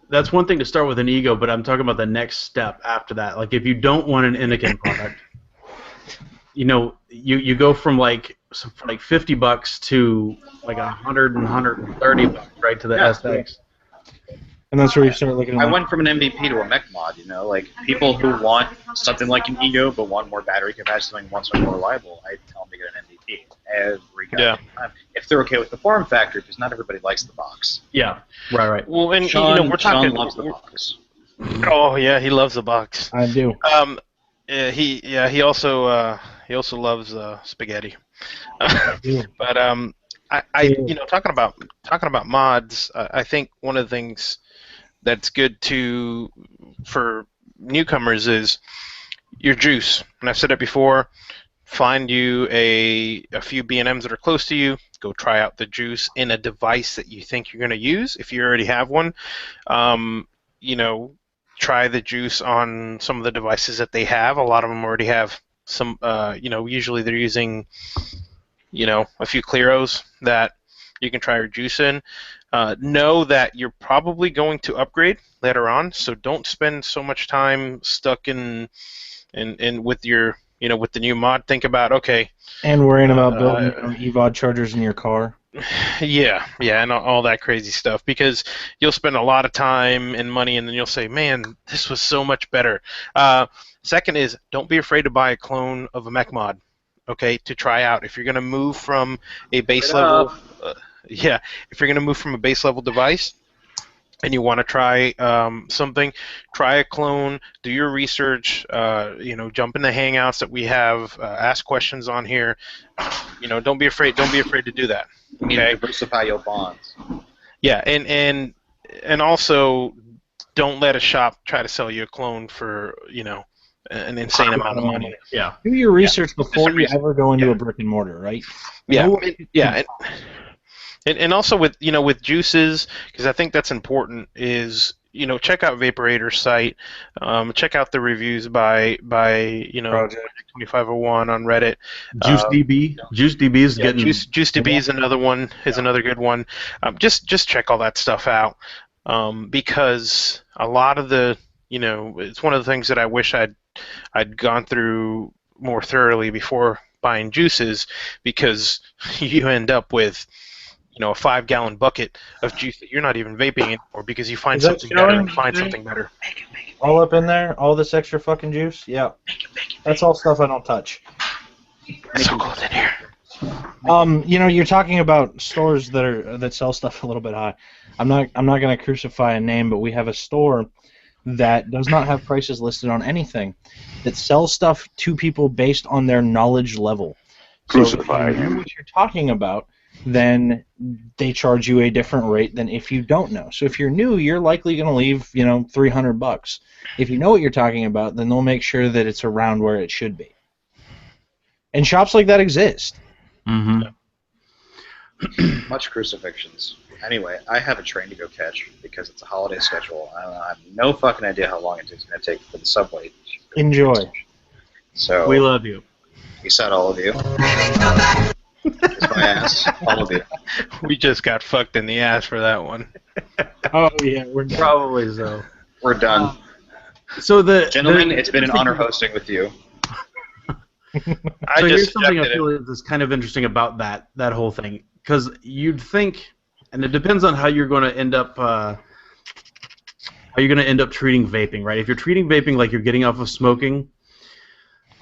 Speaker 4: that's one thing to start with an ego, but I'm talking about the next step after that. Like, if you don't want an Anakin product, you go from like $50 to like $100 and $130, right, to the SX.
Speaker 1: And that's where you start looking at
Speaker 5: I went from an MVP to a mech mod, like people who want something like an ego but want more battery capacity and want something more reliable, I tell them to get an MVP every goddamn time. If they're okay with the form factor, because not everybody likes the box.
Speaker 4: Yeah, right.
Speaker 3: Well, and
Speaker 5: Sean
Speaker 3: we're talking.
Speaker 5: loves the box.
Speaker 3: Oh yeah, he loves the box.
Speaker 1: I do.
Speaker 3: He also loves spaghetti. But talking about mods, I think one of the things that's good for newcomers is your juice. And I've said it before. Find you a few B&Ms that are close to you. Go try out the juice in a device that you think you're going to use. If you already have one, try the juice on some of the devices that they have. A lot of them already have some. Usually they're using, a few Cleros that you can try your juice in. Know that you're probably going to upgrade later on, so don't spend so much time stuck in with your with the new mod, think about, okay.
Speaker 1: And worrying about building your own EVOD chargers in your car.
Speaker 3: Yeah, and all that crazy stuff, because you'll spend a lot of time and money, and then you'll say, man, this was so much better. Second is, don't be afraid to buy a clone of a mech mod, okay, to try out. If you're going to move from a base level, if you're going to move from a base level device, and you want to try something, try a clone, do your research, jump in the hangouts that we have, ask questions on here. Don't be afraid to do that.
Speaker 5: You need to diversify your bonds.
Speaker 3: Yeah, and also don't let a shop try to sell you a clone for, an insane amount of money.
Speaker 4: Yeah.
Speaker 1: Do your research before you ever go into a brick and mortar, right?
Speaker 3: And also with juices, because I think that's important, is check out Vaporator's site, check out the reviews by Project 2501 on Reddit.
Speaker 4: JuiceDB is getting
Speaker 3: JuiceDB is another one, another good one. Just check all that stuff out, because a lot of the it's one of the things that I wish I'd gone through more thoroughly before buying juices, because you end up with a 5-gallon bucket of juice that you're not even vaping anymore because you find something better.
Speaker 1: All up in there, all this extra fucking juice. Yeah, that's all stuff I don't touch.
Speaker 3: It's so cold in here.
Speaker 1: You're talking about stores that sell stuff a little bit high. I'm not going to crucify a name, but we have a store that does not have prices listed on anything, that sells stuff to people based on their knowledge level.
Speaker 2: Crucify
Speaker 1: so if you know what you're talking about, then they charge you a different rate than if you don't know. So if you're new, you're likely going to leave, $300. If you know what you're talking about, then they'll make sure that it's around where it should be. And shops like that exist.
Speaker 4: Mm-hmm.
Speaker 5: Much crucifixions. Anyway, I have a train to go catch because it's a holiday schedule. I have no fucking idea how long it's going to take for the subway.
Speaker 1: Enjoy.
Speaker 5: So
Speaker 4: we love you.
Speaker 5: We said all of you. Kiss my ass, all of you.
Speaker 3: We just got fucked in the ass for that one.
Speaker 1: Oh yeah, we're done.
Speaker 4: Probably so.
Speaker 5: We're done.
Speaker 4: So
Speaker 5: Gentlemen, it's been an honor hosting with you.
Speaker 4: Here's something I feel is kind of interesting about that whole thing, because you'd think, and it depends on how you're going to end up treating vaping, right? If you're treating vaping like you're getting off of smoking,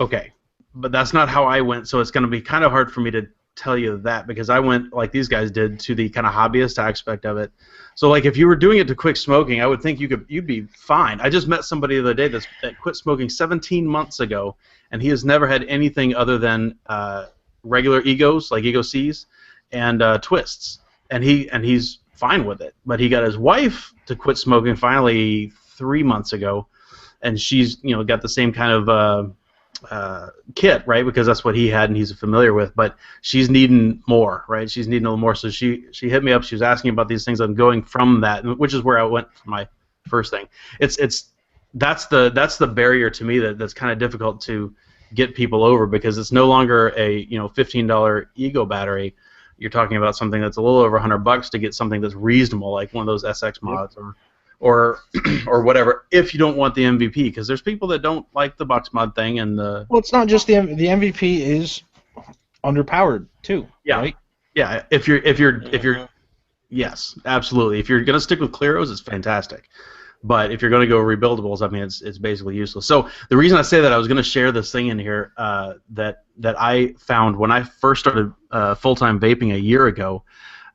Speaker 4: okay, but that's not how I went, so it's going to be kind of hard for me to tell you that, because I went, like these guys did, to the kind of hobbyist aspect of it. So like if you were doing it to quit smoking, I would think you'd be fine. I just met somebody the other day that quit smoking 17 months ago, and he has never had anything other than regular Egos, like Ego C's, and twists, and he's fine with it. But he got his wife to quit smoking finally 3 months ago, and she's got the same kind of kit, right? Because that's what he had and he's familiar with. But she's needing more, right? She's needing a little more. So she hit me up. She was asking about these things. I'm going from that, which is where I went for my first thing. That's the barrier to me that's kind of difficult to get people over, because it's no longer a $15 Ego battery. You're talking about something that's a little over $100 to get something that's reasonable, like one of those SX mods or whatever, if you don't want the MVP, because there's people that don't like the box mod thing and the.
Speaker 1: Well, it's not just the MVP is underpowered too.
Speaker 4: Yeah.
Speaker 1: Right?
Speaker 4: Yeah. If you're yes, absolutely. If you're gonna stick with Cleros, it's fantastic. But if you're going to go rebuildables, I mean, it's basically useless. So the reason I say that, I was going to share this thing in here that I found when I first started full-time vaping a year ago.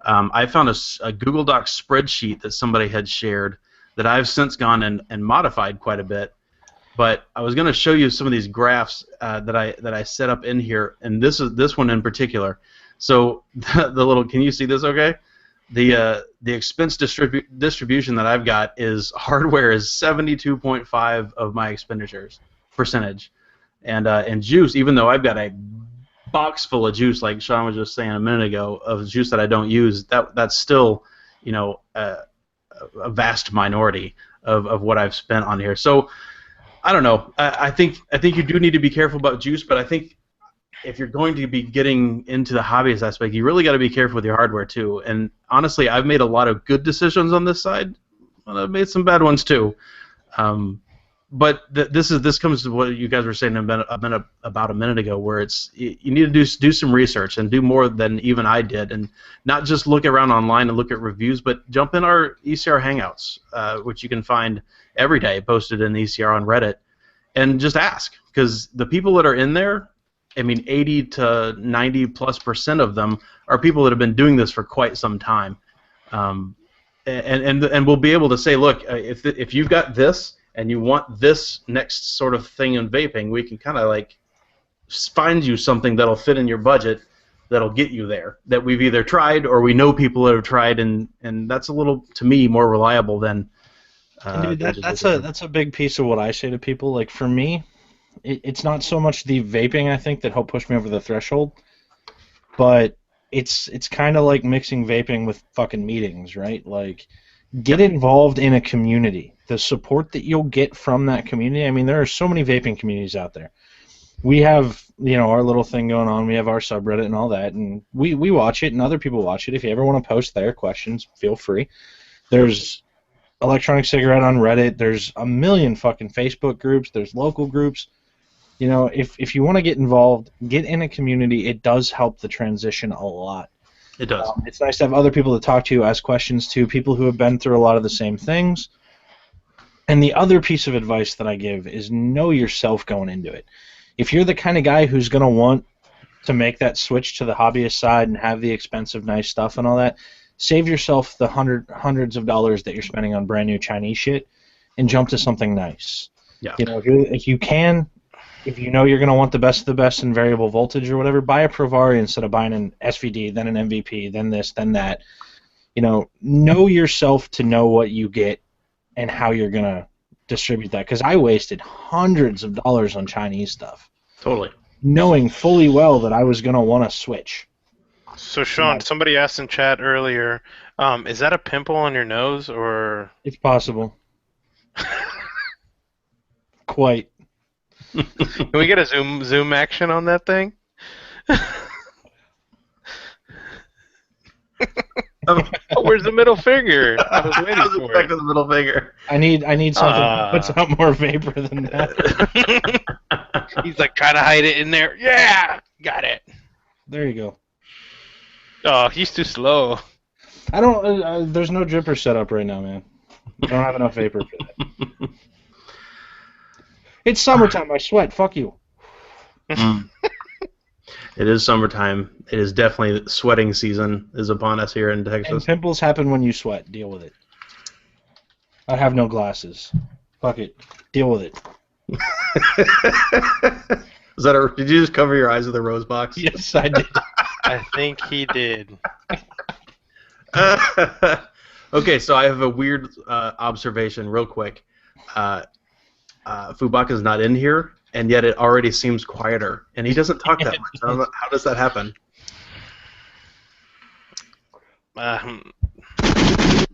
Speaker 4: I found a Google Docs spreadsheet that somebody had shared that I've since gone and modified quite a bit. But I was going to show you some of these graphs that I set up in here, and this one in particular. So the little, can you see this? Okay. The expense distribution that I've got is hardware is 72.5 of my expenditures percentage, and juice, even though I've got a box full of juice, like Sean was just saying a minute ago, of juice that I don't use, that's still a vast minority of what I've spent on here. So I don't know. I think you do need to be careful about juice, but I think if you're going to be getting into the hobbyist aspect, you really got to be careful with your hardware too. And honestly, I've made a lot of good decisions on this side, and I've made some bad ones too. But this comes to what you guys were saying about a minute ago, where you need to do some research and do more than even I did, and not just look around online and look at reviews, but jump in our ECR Hangouts, which you can find every day posted in ECR on Reddit, and just ask, because the people that are in there, I mean, 80 to 90+% of them are people that have been doing this for quite some time, and we'll be able to say, look, if you've got this and you want this next sort of thing in vaping, we can kind of like find you something that'll fit in your budget, that'll get you there, that we've either tried or we know people that have tried, and that's a little, to me, more reliable than.
Speaker 1: Dude, that's a big piece of what I say to people. Like, for me, it's not so much the vaping, I think, that helped push me over the threshold, but it's kind of like mixing vaping with fucking meetings, right? Like, get involved in a community. The support that you'll get from that community, I mean, there are so many vaping communities out there. We have, our little thing going on. We have our subreddit and all that, and we watch it, and other people watch it. If you ever want to post their questions, feel free. There's Electronic Cigarette on Reddit. There's a million fucking Facebook groups. There's local groups. If you want to get involved, get in a community. It does help the transition a lot.
Speaker 4: It does.
Speaker 1: It's nice to have other people to talk to, ask questions to, people who have been through a lot of the same things. And the other piece of advice that I give is know yourself going into it. If you're the kind of guy who's going to want to make that switch to the hobbyist side and have the expensive, nice stuff and all that, save yourself the hundreds of dollars that you're spending on brand new Chinese shit and jump to something nice.
Speaker 4: Yeah.
Speaker 1: If you can, if you know you're going to want the best of the best in variable voltage or whatever, buy a Provari instead of buying an SVD, then an MVP, then this, then that. Know yourself to know what you get and how you're going to distribute that. Because I wasted hundreds of dollars on Chinese stuff.
Speaker 4: Totally.
Speaker 1: Knowing fully well that I was going to want to switch.
Speaker 3: So, Sean, somebody asked in chat earlier, is that a pimple on your nose, or?
Speaker 1: It's possible. Quite.
Speaker 3: Can we get a zoom action on that thing? Where's the middle finger? I was waiting for it.
Speaker 4: The middle finger.
Speaker 1: I need something that puts out more vapor than that.
Speaker 3: He's like trying to hide it in there. Yeah, got it.
Speaker 1: There you go.
Speaker 3: Oh, he's too slow.
Speaker 1: I don't. There's no dripper set up right now, man. I don't have enough vapor for that. It's summertime. I sweat. Fuck you.
Speaker 4: It is summertime. It is definitely sweating season is upon us here in Texas.
Speaker 1: And pimples happen when you sweat. Deal with it. I have no glasses. Fuck it. Deal with it.
Speaker 4: Did you just cover your eyes with a rose box?
Speaker 1: Yes, I did.
Speaker 3: I think he did.
Speaker 4: Okay, so I have a weird observation real quick. Fubaka's not in here, and yet it already seems quieter, and he doesn't talk that much. I don't know, how does that happen?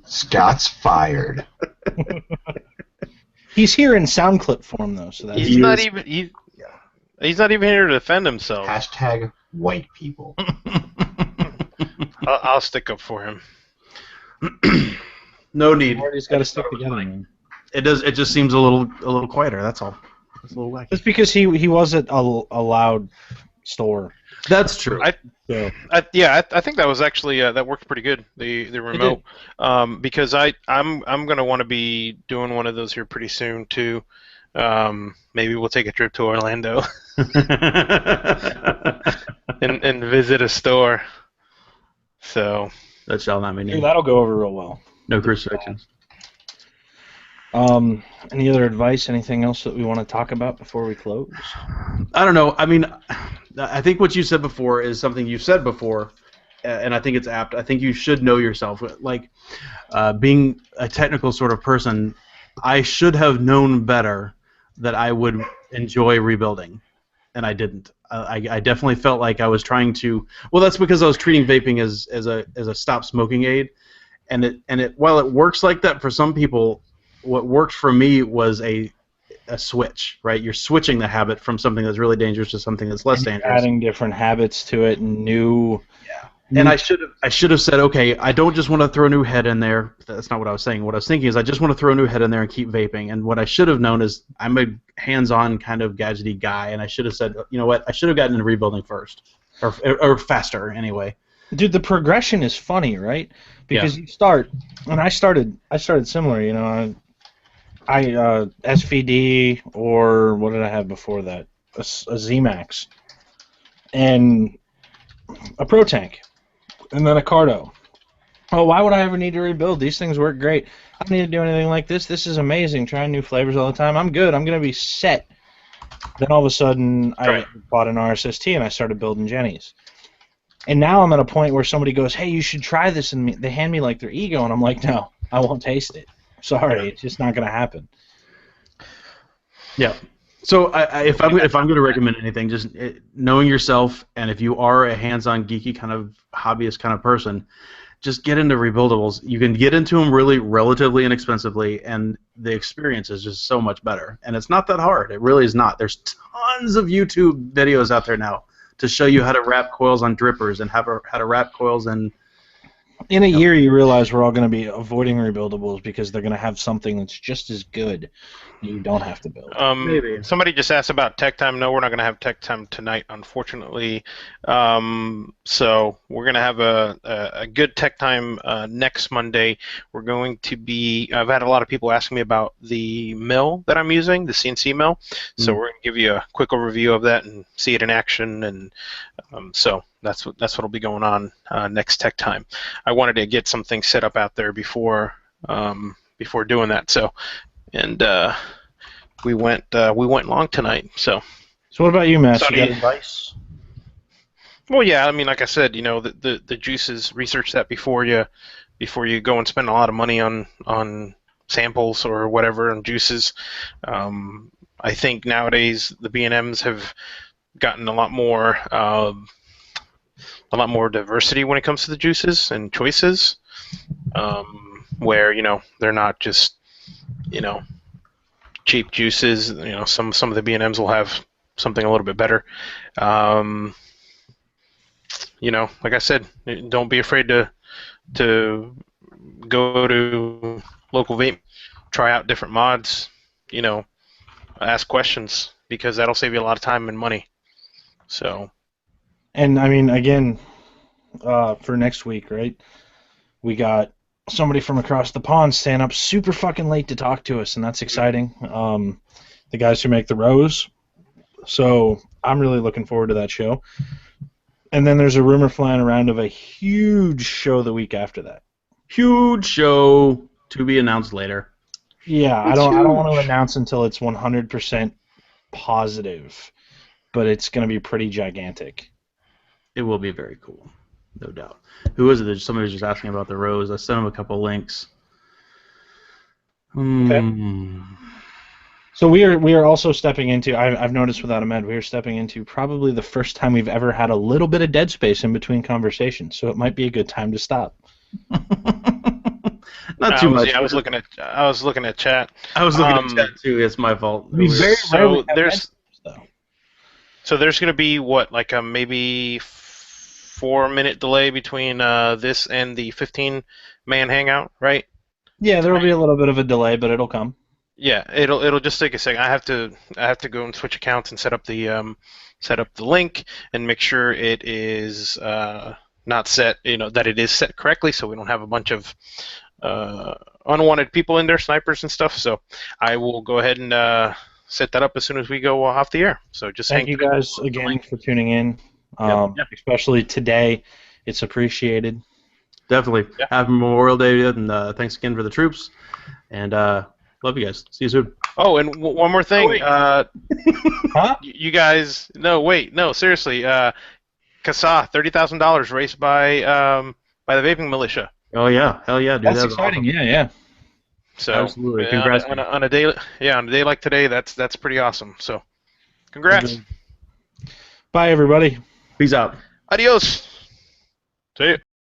Speaker 10: Scott's fired.
Speaker 1: He's here in sound clip form, though. So
Speaker 3: he's not even here to defend himself.
Speaker 10: Hashtag white people.
Speaker 3: I'll stick up for him.
Speaker 4: No need.
Speaker 1: Everybody's got to stick together, man.
Speaker 4: It does. It just seems a little quieter. That's all. It's a little wacky.
Speaker 1: It's because he wasn't a loud store.
Speaker 4: That's true.
Speaker 3: I think that was actually that worked pretty good. The remote, because I'm gonna want to be doing one of those here pretty soon too. Maybe we'll take a trip to Orlando and visit a store. So
Speaker 4: that shall not be named.
Speaker 1: That'll go over real well.
Speaker 4: No crucifixions.
Speaker 1: Any other advice? Anything else that we want to talk about before we close?
Speaker 4: I don't know. I mean, I think what you said before is something you've said before, and I think it's apt. I think you should know yourself. Like, being a technical sort of person, I should have known better that I would enjoy rebuilding, and I didn't. I definitely felt like I was trying to. Well, that's because I was treating vaping as a stop smoking aid, and it while it works like that for some people, what worked for me was a switch, right? You're switching the habit from something that's really dangerous to something that's less dangerous.
Speaker 1: Adding different habits to it, and new
Speaker 4: And I should have said, okay, I don't just want to throw a new head in there. That's not what I was saying. What I was thinking is I just want to throw a new head in there and keep vaping. And what I should have known is I'm a hands-on kind of gadgety guy, and I should have said, you know what, I should have gotten into rebuilding first, or faster anyway.
Speaker 1: Dude, the progression is funny, right? Because you start, and I started similar. You know, I SVD, or what did I have before that? A ZMax, and a Pro Tank, and then a Cardo. Oh, why would I ever need to rebuild? These things work great. I don't need to do anything like this. This is amazing. Trying new flavors all the time. I'm good. I'm going to be set. Then all of a sudden, I bought an RSST, and I started building Jennies. And now I'm at a point where somebody goes, hey, you should try this, and they hand me like their ego, and I'm like, no, I won't taste it. Sorry, it's just not going to happen.
Speaker 4: Yeah. So if I'm going to recommend anything, just knowing yourself, and if you are a hands-on geeky kind of hobbyist kind of person, just get into rebuildables. You can get into them really relatively inexpensively, and the experience is just so much better. And it's not that hard. It really is not. There's tons of YouTube videos out there now to show you how to wrap coils on drippers and how to wrap coils in.
Speaker 1: In a year, you realize we're all going to be avoiding rebuildables because they're going to have something that's just as good that you don't have to build.
Speaker 4: Maybe.
Speaker 3: Somebody just asked about tech time. No, we're not going to have tech time tonight, unfortunately. So we're going to have a good tech time next Monday. We're going to be. I've had a lot of people asking me about the mill that I'm using, the CNC mill. So we're going to give you a quick overview of that and see it in action, and so. That's what'll be going on next tech time. I wanted to get something set up out there before doing that. So, and we went long tonight. So
Speaker 1: what about you, Matt? You got advice?
Speaker 3: Well, yeah. I mean, like I said, you know, the juices. Research that before you go and spend a lot of money on samples or whatever and juices. I think nowadays the B&Ms have gotten a lot more diversity when it comes to the juices and choices, where, you know, they're not just, you know, cheap juices. You know, some of the B&Ms will have something a little bit better. You know, like I said, don't be afraid to go to local vape, try out different mods, you know, ask questions, because that'll save you a lot of time and money. So.
Speaker 1: And I mean, again, for next week, right? We got somebody from across the pond staying up super fucking late to talk to us, and that's exciting. The guys who make the Rose. So I'm really looking forward to that show. And then there's a rumor flying around of a huge show the week after that.
Speaker 4: Huge show to be announced later.
Speaker 1: Yeah, I don't want to announce until it's 100% positive, but it's going to be pretty gigantic.
Speaker 4: It will be very cool, no doubt. Who is it? Somebody was just asking about the Rose. I sent him a couple links.
Speaker 1: Okay. So we are also stepping into. I've noticed without a med, we are stepping into probably the first time we've ever had a little bit of dead space in between conversations. So it might be a good time to stop.
Speaker 4: Not too much.
Speaker 3: Yeah, I was looking at chat.
Speaker 4: I was looking at chat too. It's my fault.
Speaker 3: So there's going to be what, like a maybe 4-minute delay between this and the 15-man hangout, right?
Speaker 1: Yeah, there will be a little bit of a delay, but it'll come.
Speaker 3: Yeah, it'll just take a second. I have to go and switch accounts and set up the link and make sure it is not set, you know, that it is set correctly, so we don't have a bunch of unwanted people in there, snipers and stuff. So I will go ahead and set that up as soon as we go off the air. So just
Speaker 1: thank you guys again for tuning in, especially today. It's appreciated.
Speaker 4: Definitely. Yeah. Happy Memorial Day, and thanks again for the troops. And love you guys. See you soon.
Speaker 3: Oh, and one more thing.
Speaker 1: Huh?
Speaker 3: You guys, no, seriously. CASA, $30,000 raised by the Vaping Militia.
Speaker 4: Oh yeah, hell yeah, dude.
Speaker 1: That's exciting.
Speaker 4: Awesome.
Speaker 1: Yeah.
Speaker 3: So
Speaker 4: absolutely, congrats.
Speaker 3: On a day like today, that's pretty awesome. So, congrats.
Speaker 1: Bye, everybody.
Speaker 4: Peace out.
Speaker 3: Adios. See you.